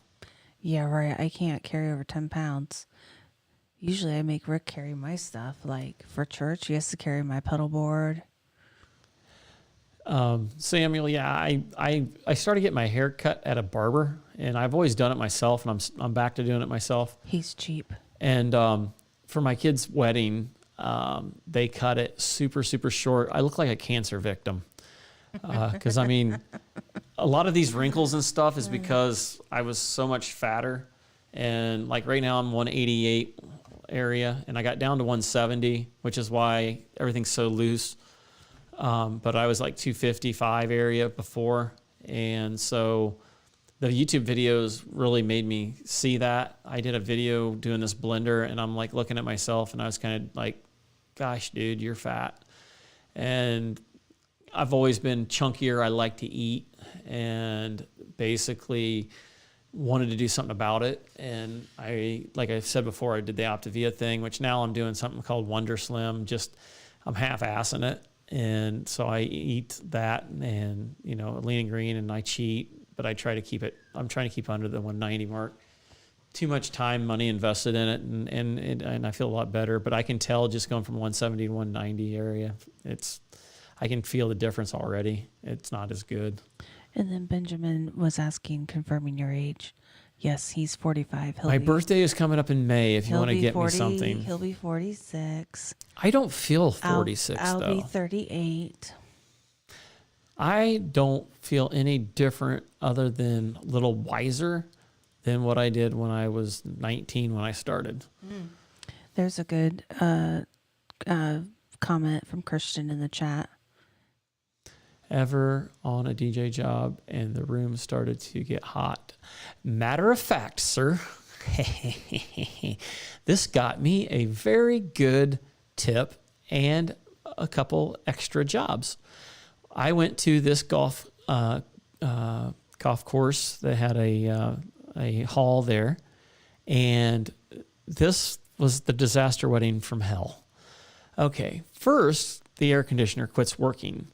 Yeah, right. I can't carry over 10 pounds. Usually I make Rick carry my stuff. Like for church, he has to carry my pedal board. Samuel, yeah, I started getting my hair cut at a barber, and I've always done it myself, and I'm back to doing it myself. He's cheap. And for my kid's wedding, they cut it super, super short. I look like a cancer victim because a lot of these wrinkles and stuff is because I was so much fatter. And like right now I'm 188 area, and I got down to 170, which is why everything's so loose. But I was like 255 area before. And so the YouTube videos really made me see that. I did a video doing this blender, and I'm like looking at myself, and I was kind of like, gosh, dude, you're fat. And I've always been chunkier. I like to eat, and basically wanted to do something about it. And like I said before, I did the Optavia thing, which now I'm doing something called Wonder Slim. Just I'm half-assing it. And so I eat that and, lean and green, and I cheat, but I'm trying to keep under the 190 mark. Too much time, money invested in it, and I feel a lot better. But I can tell just going from 170 to 190 area, I can feel the difference already. It's not as good. And then Benjamin was confirming your age. Yes, he's 45. My birthday is coming up in May. If you want to get 40, me something, he'll be 46. I don't feel 46 I'll though. be 38. I don't feel any different other than a little wiser than what I did when I was 19 when I started. There's a good comment from Christian in the chat. Ever on a DJ job and the room started to get hot? Matter of fact, sir, this got me a very good tip and a couple extra jobs. I went to this golf course that had a hall there, and this was the disaster wedding from hell. Okay, first, the air conditioner quits working.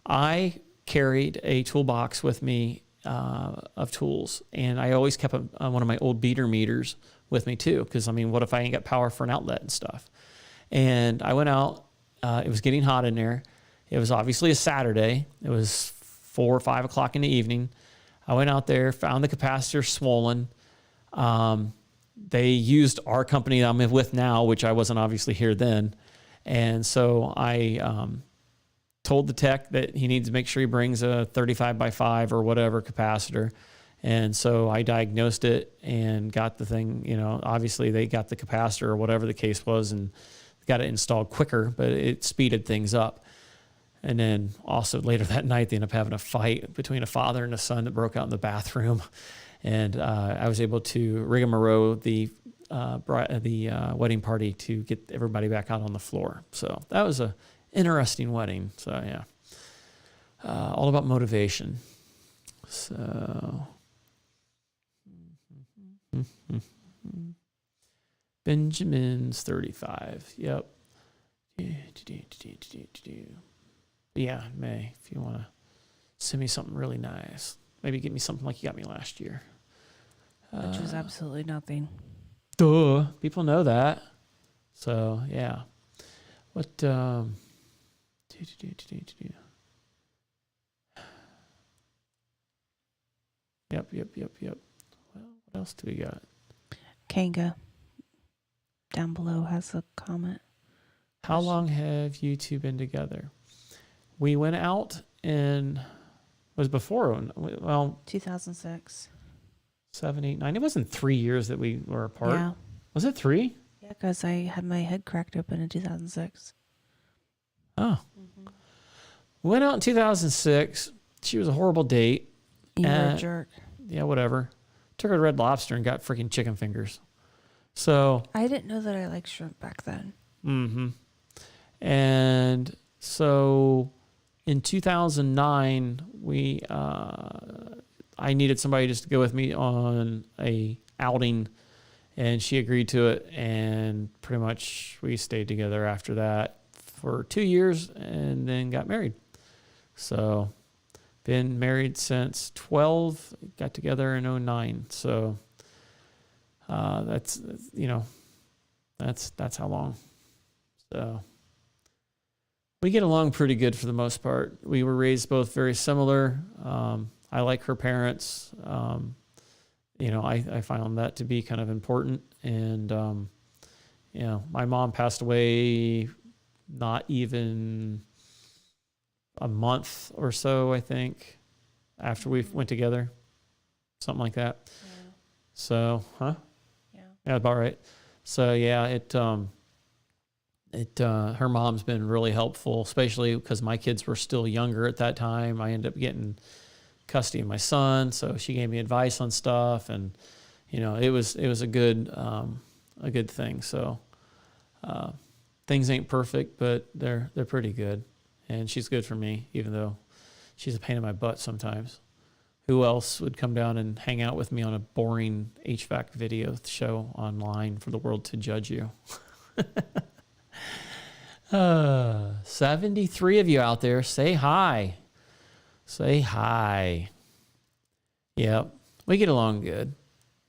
I carried a toolbox with me of tools, and I always kept one of my old beater meters with me too, because what if I ain't got power for an outlet and stuff? And I went out. It was getting hot in there. It was obviously a Saturday. It was 4 or 5 o'clock in the evening. I went out there, found the capacitor swollen. They used our company that I'm with now, which I wasn't obviously here then. And so I told the tech that he needs to make sure he brings a 35 by 5 or whatever capacitor. And so I diagnosed it and got the thing, obviously they got the capacitor or whatever the case was and got it installed quicker, but it speeded things up. And then also later that night, they ended up having a fight between a father and a son that broke out in the bathroom. And I was able to rigmarole the wedding party to get everybody back out on the floor. So that was a interesting wedding. So yeah, all about motivation. So Benjamin's 35. Yep. Yeah, May, if you want to send me something really nice, maybe get me something like you got me last year. Which was absolutely nothing. Duh. People know that. So yeah. What Yep. Well, what else do we got? Kanga down below has a comment. How long have you two been together? We went out in, was before, 2006. 7, 8, 9. It wasn't 3 years that we were apart. Yeah. Was it 3? Yeah, because I had my head cracked open in 2006. Oh. We went out in 2006. She was a horrible date. You were a jerk. Yeah, whatever. Took her to Red Lobster and got freaking chicken fingers. So. I didn't know that I liked shrimp back then. Mm-hmm. And so in 2009, I needed somebody just to go with me on a outing, and she agreed to it, and pretty much we stayed together after that for 2 years and then got married. So been married since 12, got together in 09. So that's how long. So we get along pretty good for the most part. We were raised both very similar. I like her parents. I found that to be kind of important. And, my mom passed away not even a month or so, I think. after we went together, something like that. Yeah. So, huh? Yeah. About right. So yeah, her mom's been really helpful, especially because my kids were still younger at that time. I ended up getting custody of my son, so she gave me advice on stuff, and it was a good thing. So things ain't perfect, but they're pretty good, and she's good for me, even though she's a pain in my butt sometimes. Who else would come down and hang out with me on a boring HVAC video show online for the world to judge you? 73 of you out there, say hi. Say hi. Yep, we get along good.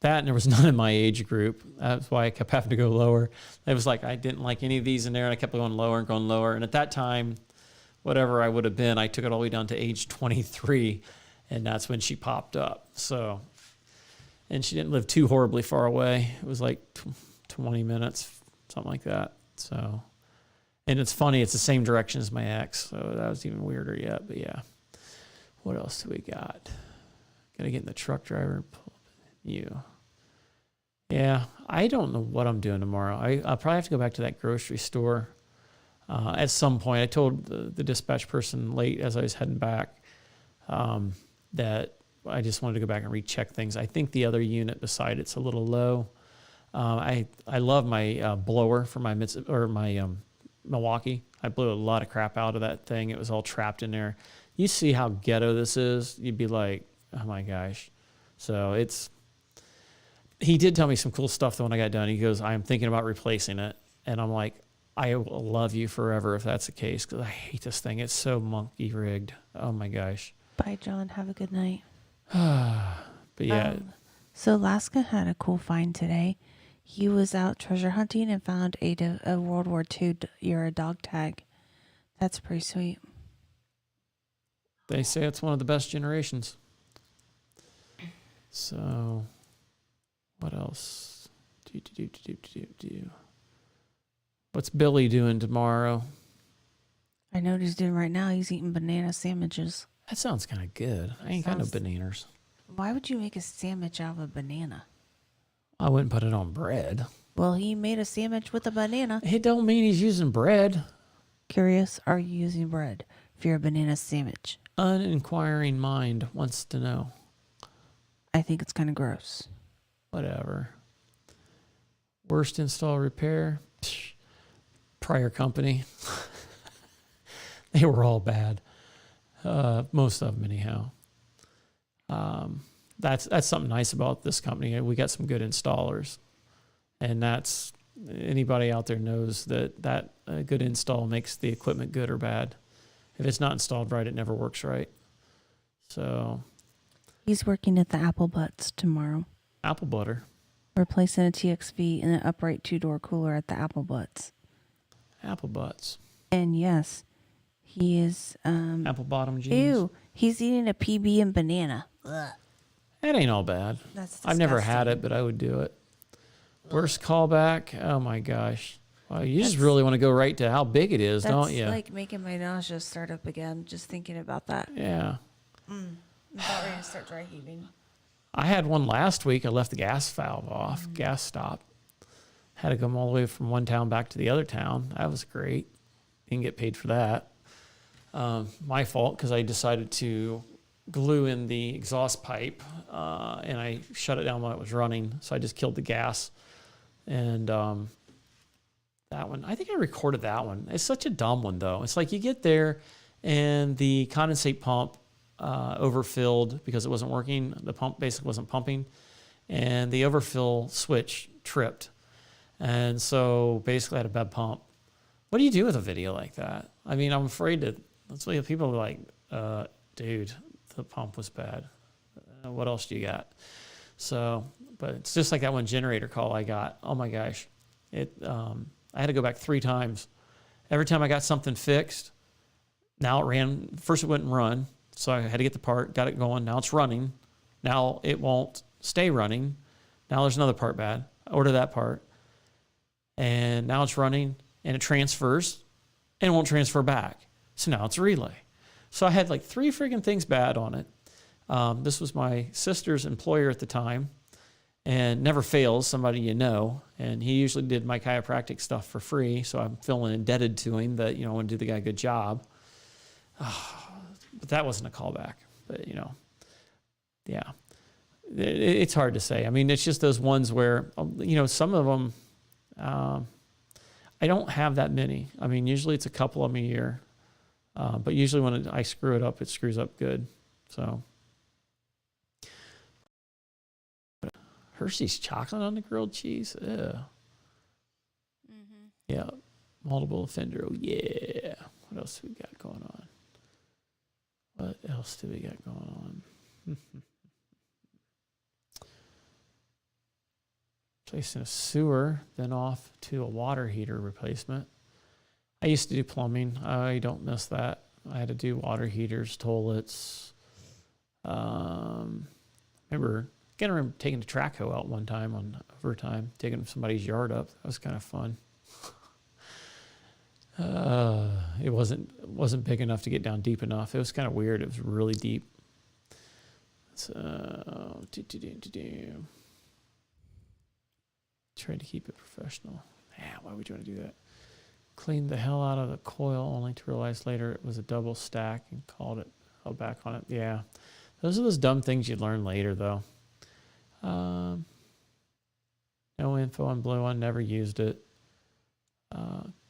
That, and there was none in my age group. That's why I kept having to go lower. It was like I didn't like any of these in there, and I kept going lower and going lower. And at that time, whatever I would have been, I took it all the way down to age 23, and that's when she popped up. So, and she didn't live too horribly far away. It was like 20 minutes, something like that. So, and it's funny, it's the same direction as my ex, so that was even weirder yet. But yeah, what else do we got? Gotta get in the truck driver and pull you. Yeah, I don't know what I'm doing tomorrow. I'll probably have to go back to that grocery store at some point. I told the dispatch person late as I was heading back that I just wanted to go back and recheck things. I think the other unit beside it's a little low. I love my blower for my Milwaukee. I blew a lot of crap out of that thing. It was all trapped in there. You see how ghetto this is, you'd be like, oh my gosh. So he did tell me some cool stuff though when I got done. He goes, I am thinking about replacing it. And I'm like, I will love you forever if that's the case, because I hate this thing. It's so monkey rigged. Oh my gosh. Bye, John. Have a good night. But yeah. So Alaska had a cool find today. He was out treasure hunting and found a World War II era dog tag. That's pretty sweet. They say it's one of the best generations. So, what else? What's Billy doing tomorrow? I know what he's doing right now. He's eating banana sandwiches. That sounds kind of good. I ain't got no bananas. Why would you make a sandwich out of a banana? I wouldn't put it on bread. Well, he made a sandwich with a banana. It don't mean he's using bread. Curious, are you using bread for your banana sandwich? An inquiring mind wants to know. I think it's kind of gross. Whatever. Worst install repair? Psh, prior company. They were all bad. Most of them anyhow. That's something nice about this company. We got some good installers. And that's, anybody out there knows that a good install makes the equipment good or bad. If it's not installed right, it never works right. So he's working at the Apple Butts tomorrow. Apple butter. Replacing a TXV and an upright 2-door cooler at the Apple Butts. Apple butts. And yes, he is Apple bottom jeans. Ew, he's eating a PB and banana. Ugh. That ain't all bad. That's disgusting. I've never had it, but I would do it. Worst callback? Oh my gosh. Well, you just really want to go right to how big it is, don't you? That's like making my nausea start up again, just thinking about that. Yeah. I'm about ready to start dry heaving. I had one last week. I left the gas valve off, gas stop. Had to come all the way from one town back to the other town. That was great. Didn't get paid for that. My fault, because I decided to glue in the exhaust pipe, and I shut it down while it was running, so I just killed the gas. And that one, I think I recorded that one. It's such a dumb one, though. It's like you get there, and the condensate pump overfilled because it wasn't working. The pump basically wasn't pumping, and the overfill switch tripped. And so basically I had a bad pump. What do you do with a video like that? I mean, I'm afraid to, that's why people are like, dude, the pump was bad. What else do you got? So, but it's just like that one generator call I got. Oh my gosh. I had to go back 3 times. Every time I got something fixed, now it ran, first it wouldn't run. So I had to get the part, got it going. Now it's running. Now it won't stay running. Now there's another part bad. I order that part. And now it's running and it transfers and it won't transfer back. So now it's a relay. So I had like 3 freaking things bad on it. This was my sister's employer at the time, and never fails, somebody you know. And he usually did my chiropractic stuff for free, so I'm feeling indebted to him that, I want to do the guy a good job. But that wasn't a callback. But, yeah. It's hard to say. I mean, it's just those ones where, some of them, I don't have that many. I mean, usually it's a couple of them a year. But usually when I screw it up, it screws up good. So, Hershey's chocolate on the grilled cheese. Ew. Mm-hmm. Yeah. Multiple offender. Oh, yeah. What else do we got going on? What else do we got going on? Placing a sewer, then off to a water heater replacement. I used to do plumbing. I don't miss that. I had to do water heaters, toilets. Remember taking the track hoe out one time on overtime, taking somebody's yard up. That was kind of fun. It wasn't big enough to get down deep enough. It was kind of weird. It was really deep. So, try to keep it professional. Yeah, why would you want to do that? Cleaned the hell out of the coil, only to realize later it was a double stack and held back on it. Yeah, those are those dumb things you learn later, though. No info on blue one, never used it.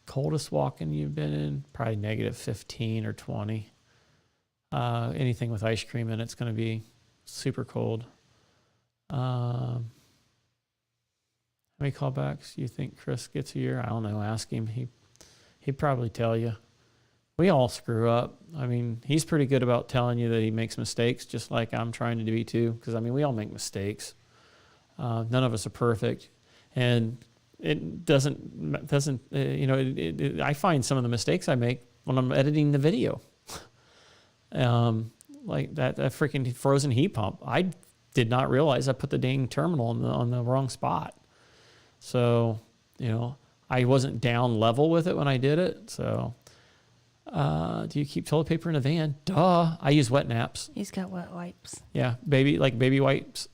Coldest walk-in you've been in, probably negative 15 or 20. Anything with ice cream in it's going to be super cold. How many callbacks do you think Chris gets a year? I don't know. Ask him. He'd probably tell you. We all screw up. I mean, he's pretty good about telling you that he makes mistakes, just like I'm trying to do too. Because, I mean, we all make mistakes. None of us are perfect. And it doesn't I find some of the mistakes I make when I'm editing the video. Like that freaking frozen heat pump. I did not realize I put the dang terminal on the wrong spot. So, I wasn't down level with it when I did it. So, do you keep toilet paper in a van? Duh. I use wet naps. He's got wet wipes. Yeah, baby wipes.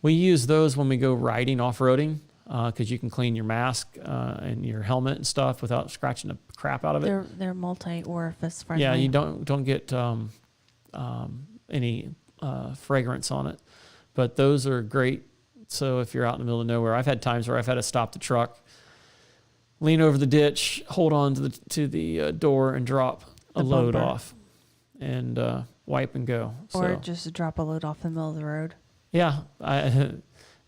We use those when we go riding, off-roading, because you can clean your mask and your helmet and stuff without scratching the crap out of it. They're multi-orifice friendly. Yeah, you don't get any fragrance on it. But those are great. So if you're out in the middle of nowhere, I've had times where I've had to stop the truck, lean over the ditch, hold on to the door, and drop a load off, and wipe and go. Or just drop a load off in the middle of the road. Yeah,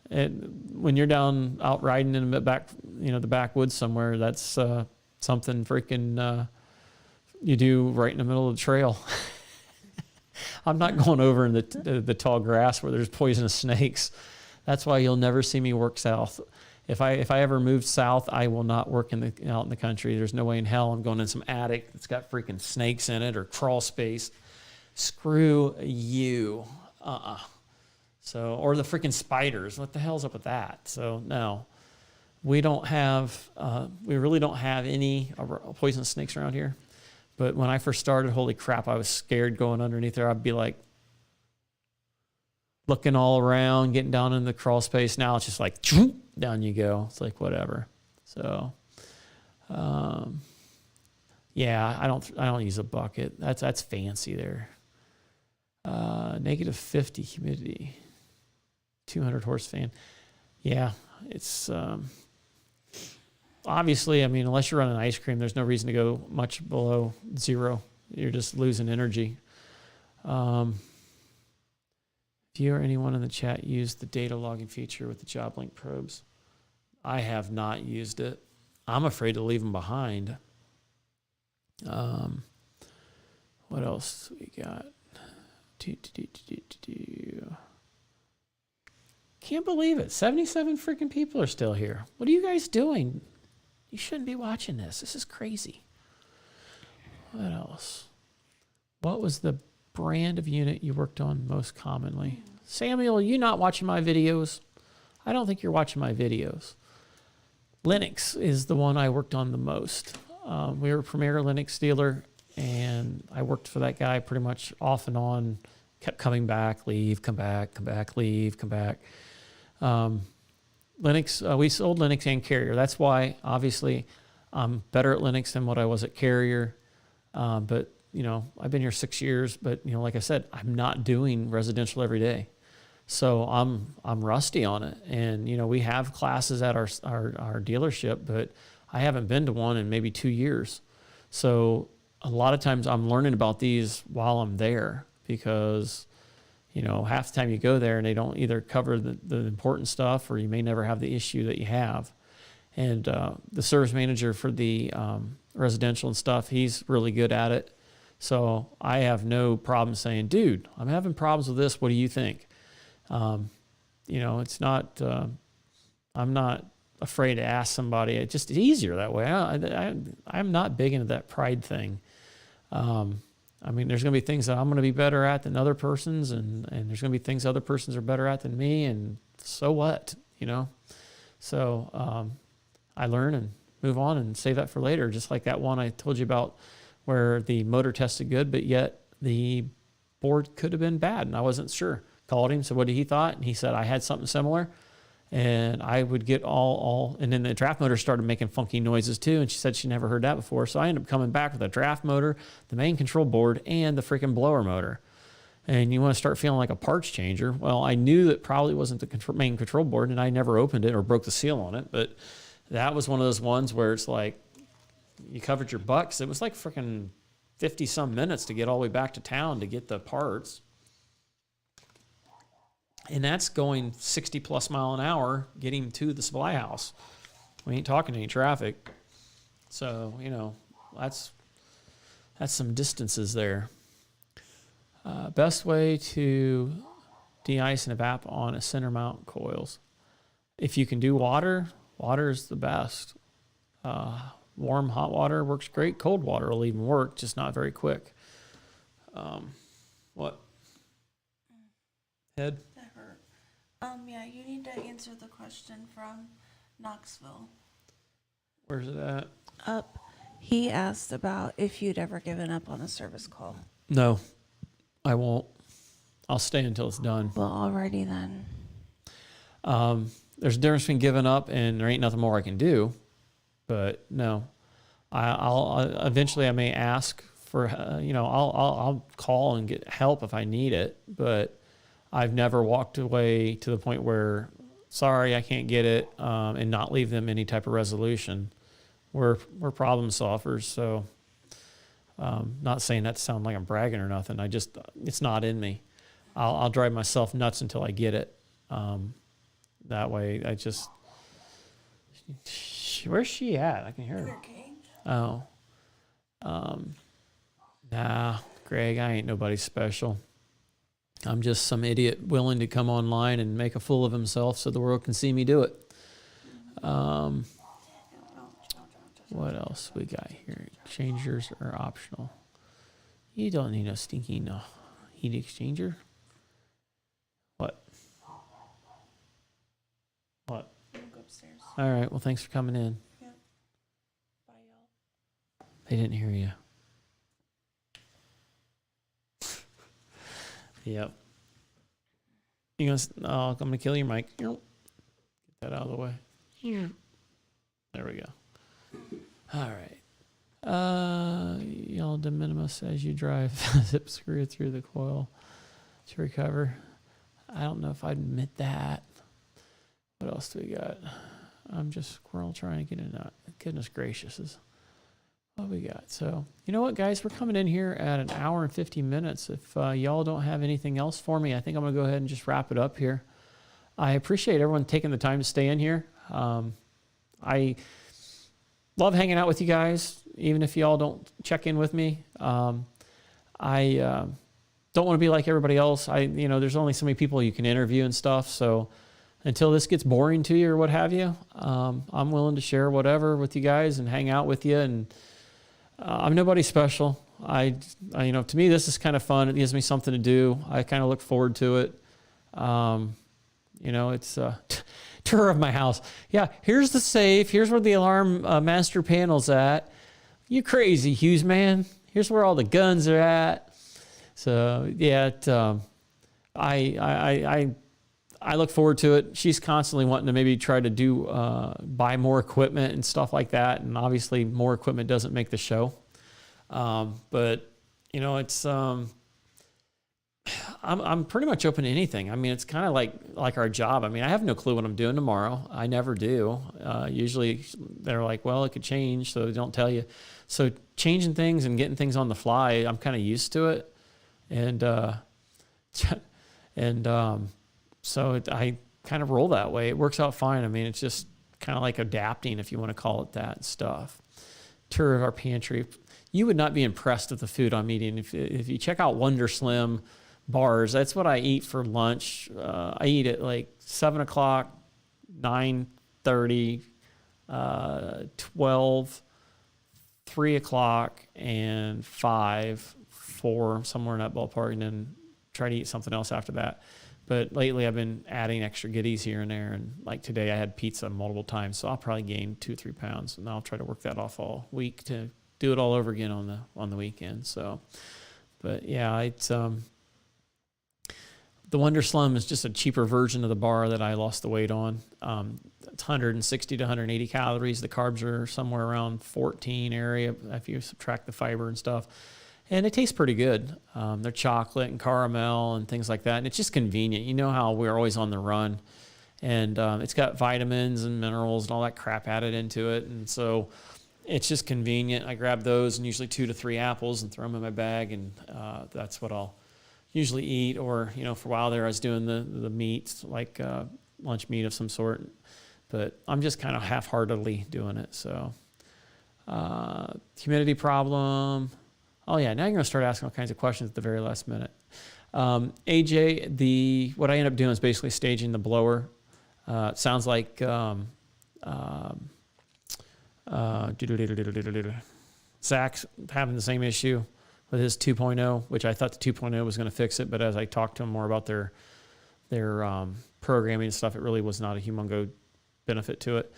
when you're down out riding in the back, the backwoods somewhere, that's something freaking you do right in the middle of the trail. I'm not going over in the tall grass where there's poisonous snakes. That's why you'll never see me work south. If I ever moved south, I will not work out in the country. There's no way in hell I'm going in some attic that's got freaking snakes in it or crawl space. Screw you. So, or the freaking spiders. What the hell's up with that? So, no. We really don't have any poisonous snakes around here. But when I first started, holy crap, I was scared going underneath there. I'd be like looking all around, getting down in the crawl space. Now it's just like, down you go. It's like, whatever. So, yeah, I don't use a bucket. That's fancy there. Negative 50 humidity. 200 horse fan. Yeah, it's obviously, I mean, unless you're running ice cream, there's no reason to go much below zero. You're just losing energy. If you or anyone in the chat used the data logging feature with the job link probes, I have not used it. I'm afraid to leave them behind. What else we got? Can't believe it. 77 freaking people are still here. What are you guys doing? You shouldn't be watching this. This is crazy. What else? What was the brand of unit you worked on most commonly? Samuel, you not watching my videos? I don't think you're watching my videos. Linux is the one I worked on the most. We were a premier Linux dealer, and I worked for that guy pretty much off and on, kept coming back, leave, come back, leave, come back. Linux, we sold Linux and Carrier. That's why, obviously, I'm better at Linux than what I was at Carrier. But, I've been here 6 years, but, like I said, I'm not doing residential every day. So I'm rusty on it. And, we have classes at our dealership, but I haven't been to one in maybe 2 years. So a lot of times I'm learning about these while I'm there because, half the time you go there and they don't either cover the important stuff, or you may never have the issue that you have. And the service manager for the residential and stuff, he's really good at it. So I have no problem saying, dude, I'm having problems with this. What do you think? It's not, I'm not afraid to ask somebody. It's easier that way. I'm not big into that pride thing. There's going to be things that I'm going to be better at than other persons, and there's going to be things other persons are better at than me, and so what, So I learn and move on and save that for later, just like that one I told you about where the motor tested good, but yet the board could have been bad, and I wasn't sure. Called him, said what he thought, and he said I had something similar, and I would get and then the draft motor started making funky noises too, and she said she never heard that before, so I ended up coming back with a draft motor, the main control board, and the freaking blower motor. And you want to start feeling like a parts changer. Well, I knew that probably wasn't the main control board, and I never opened it or broke the seal on it, but that was one of those ones where it's like you covered your bucks. It was like freaking 50 some minutes to get all the way back to town to get the parts. And that's going 60 plus mile an hour getting to the supply house. We ain't talking any traffic. So, that's some distances there. Best way to de-ice and evap on a center mount coils. If you can do water, water is the best. Warm, hot water works great. Cold water will even work, just not very quick. What? Head? Yeah, you need to answer the question from Knoxville. Where's it at? Up. He asked about if you'd ever given up on a service call. No, I won't. I'll stay until it's done. Well, alrighty then. There's a difference between giving up and there ain't nothing more I can do. But no, I'll eventually I may ask for, I'll call and get help if I need it, but I've never walked away to the point where, sorry, I can't get it, and not leave them any type of resolution. We're problem solvers, so not saying that to sound like I'm bragging or nothing. It's not in me. I'll drive myself nuts until I get it. That way, where's she at? I can hear her. Oh. Nah, Greg, I ain't nobody special. I'm just some idiot willing to come online and make a fool of himself so the world can see me do it. What else we got here? Changers are optional. You don't need no stinking heat exchanger. What? What? I'll go upstairs. All right. Well, thanks for coming in. Yep. Bye, y'all. They didn't hear you. Yep. I'm gonna kill your mic. Get that out of the way. There we go. All right. Y'all de minimis as you drive. Zip screw through the coil to recover. I don't know if I'd admit that. What else do we got? I'm just squirrel trying to get in that. Goodness gracious. What we got? So, you know what, guys? We're coming in here at an hour and 50 minutes. If y'all don't have anything else for me, I think I'm going to go ahead and just wrap it up here. I appreciate everyone taking the time to stay in here. I love hanging out with you guys, even if y'all don't check in with me. I don't want to be like everybody else. There's only so many people you can interview and stuff. So until this gets boring to you or what have you, I'm willing to share whatever with you guys and hang out with you. And I'm nobody special. To me, this is kind of fun. It gives me something to do. I kind of look forward to it. It's a tour of my house. Yeah, here's the safe. Here's where the alarm master panel's at. You crazy, Hughes, man. Here's where all the guns are at. So, yeah, I look forward to it. She's constantly wanting to maybe try to do buy more equipment and stuff like that, and obviously more equipment doesn't make the show. But you know, it's I'm pretty much open to anything. I mean, it's kind of like our job. I mean, I have no clue what I'm doing tomorrow. I never do. Usually they're like, well, it could change, so they don't tell you. So changing things and getting things on the fly, I'm kind of used to it, and I kind of roll that way. It works out fine. I mean, it's just kind of like adapting, if you want to call it that, and stuff. Tour of our pantry. You would not be impressed with the food I'm eating. If you check out Wonder Slim bars, that's what I eat for lunch. I eat at like 7 o'clock, 9:30, 12, 3 o'clock, and 5, 4, somewhere in that ballpark, and then try to eat something else after that. But lately I've been adding extra goodies here and there, and like today I had pizza multiple times, so I'll probably gain 2 or 3 pounds, and I'll try to work that off all week to do it all over again on the weekend. So, but yeah, it's the Wonder Slim is just a cheaper version of the bar that I lost the weight on. It's 160 to 180 calories. The carbs are somewhere around 14 area if you subtract the fiber and stuff. And it tastes pretty good. They're chocolate and caramel and things like that. And it's just convenient. You know how we're always on the run. And it's got vitamins and minerals and all that crap added into it. And so it's just convenient. I grab those and usually 2 to 3 apples and throw them in my bag. And that's what I'll usually eat. Or, you know, for a while there I was doing the meats, like lunch meat of some sort. But I'm just kind of half-heartedly doing it. So humidity problem. Oh yeah, now you're gonna start asking all kinds of questions at the very last minute. AJ, what I end up doing is basically staging the blower. It sounds like Zach's having the same issue with his 2.0, which I thought the 2.0 was going to fix it, but as I talked to him more about their programming and stuff, it really was not a humongo benefit to it.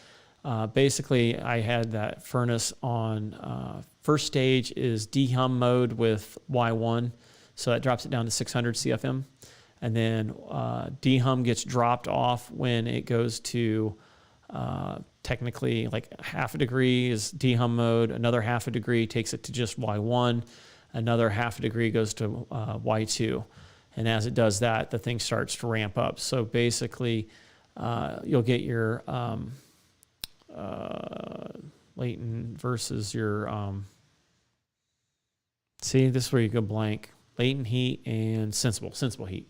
Basically, I had that furnace on first stage is dehum mode with Y1, so that drops it down to 600 CFM. And then dehum gets dropped off when it goes to technically like half a degree is dehum mode, another half a degree takes it to just Y1, another half a degree goes to Y2. And as it does that, the thing starts to ramp up. So basically, you'll get your latent versus your see, this is where you go blank. Latent heat and sensible heat.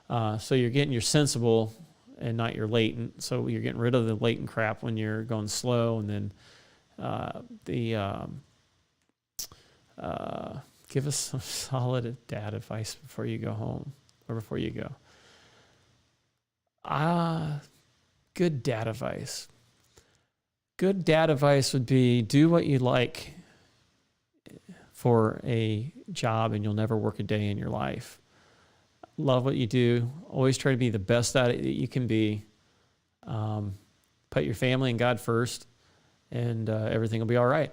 So you're getting your sensible and not your latent. So you're getting rid of the latent crap when you're going slow, and then give us some solid dad advice before you go home or before you go. Good dad advice. Good dad advice would be do what you like for a job and you'll never work a day in your life. Love what you do. Always try to be the best at it that you can be. Put your family and God first, and everything will be all right.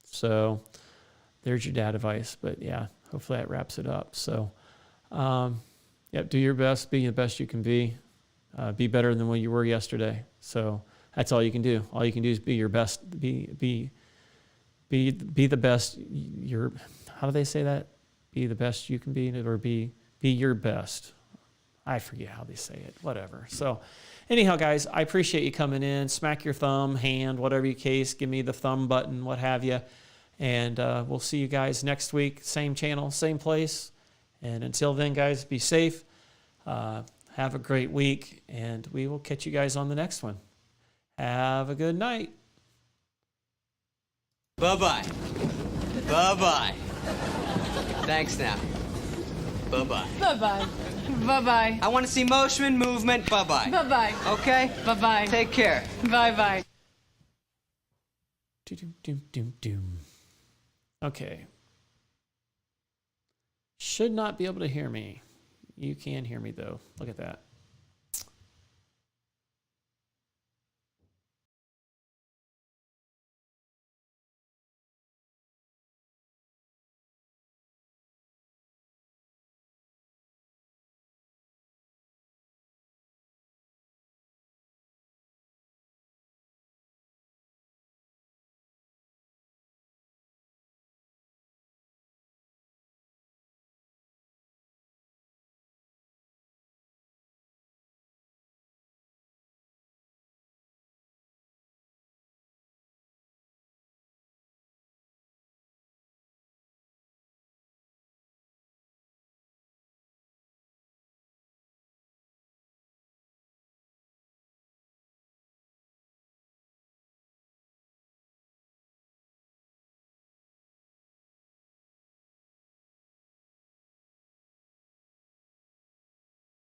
So there's your dad advice. But yeah, hopefully that wraps it up. So do your best. Be the best you can be. Be better than what you were yesterday. So that's all you can do. All you can do is be your best. Be the best. How do they say that? Be the best you can be, or be your best. I forget how they say it. Whatever. So anyhow, guys, I appreciate you coming in. Smack your thumb, hand, whatever your case. Give me the thumb button, what have you. And we'll see you guys next week. Same channel, same place. And until then, guys, be safe. Have a great week. And we will catch you guys on the next one. Have a good night. Bye-bye. Bye-bye. Thanks now. Bye-bye. Bye-bye. Bye-bye. I want to see motion, movement. Bye-bye. Bye-bye. Okay? Bye-bye. Take care. Bye-bye. Doom. Okay. Should not be able to hear me. You can hear me, though. Look at that.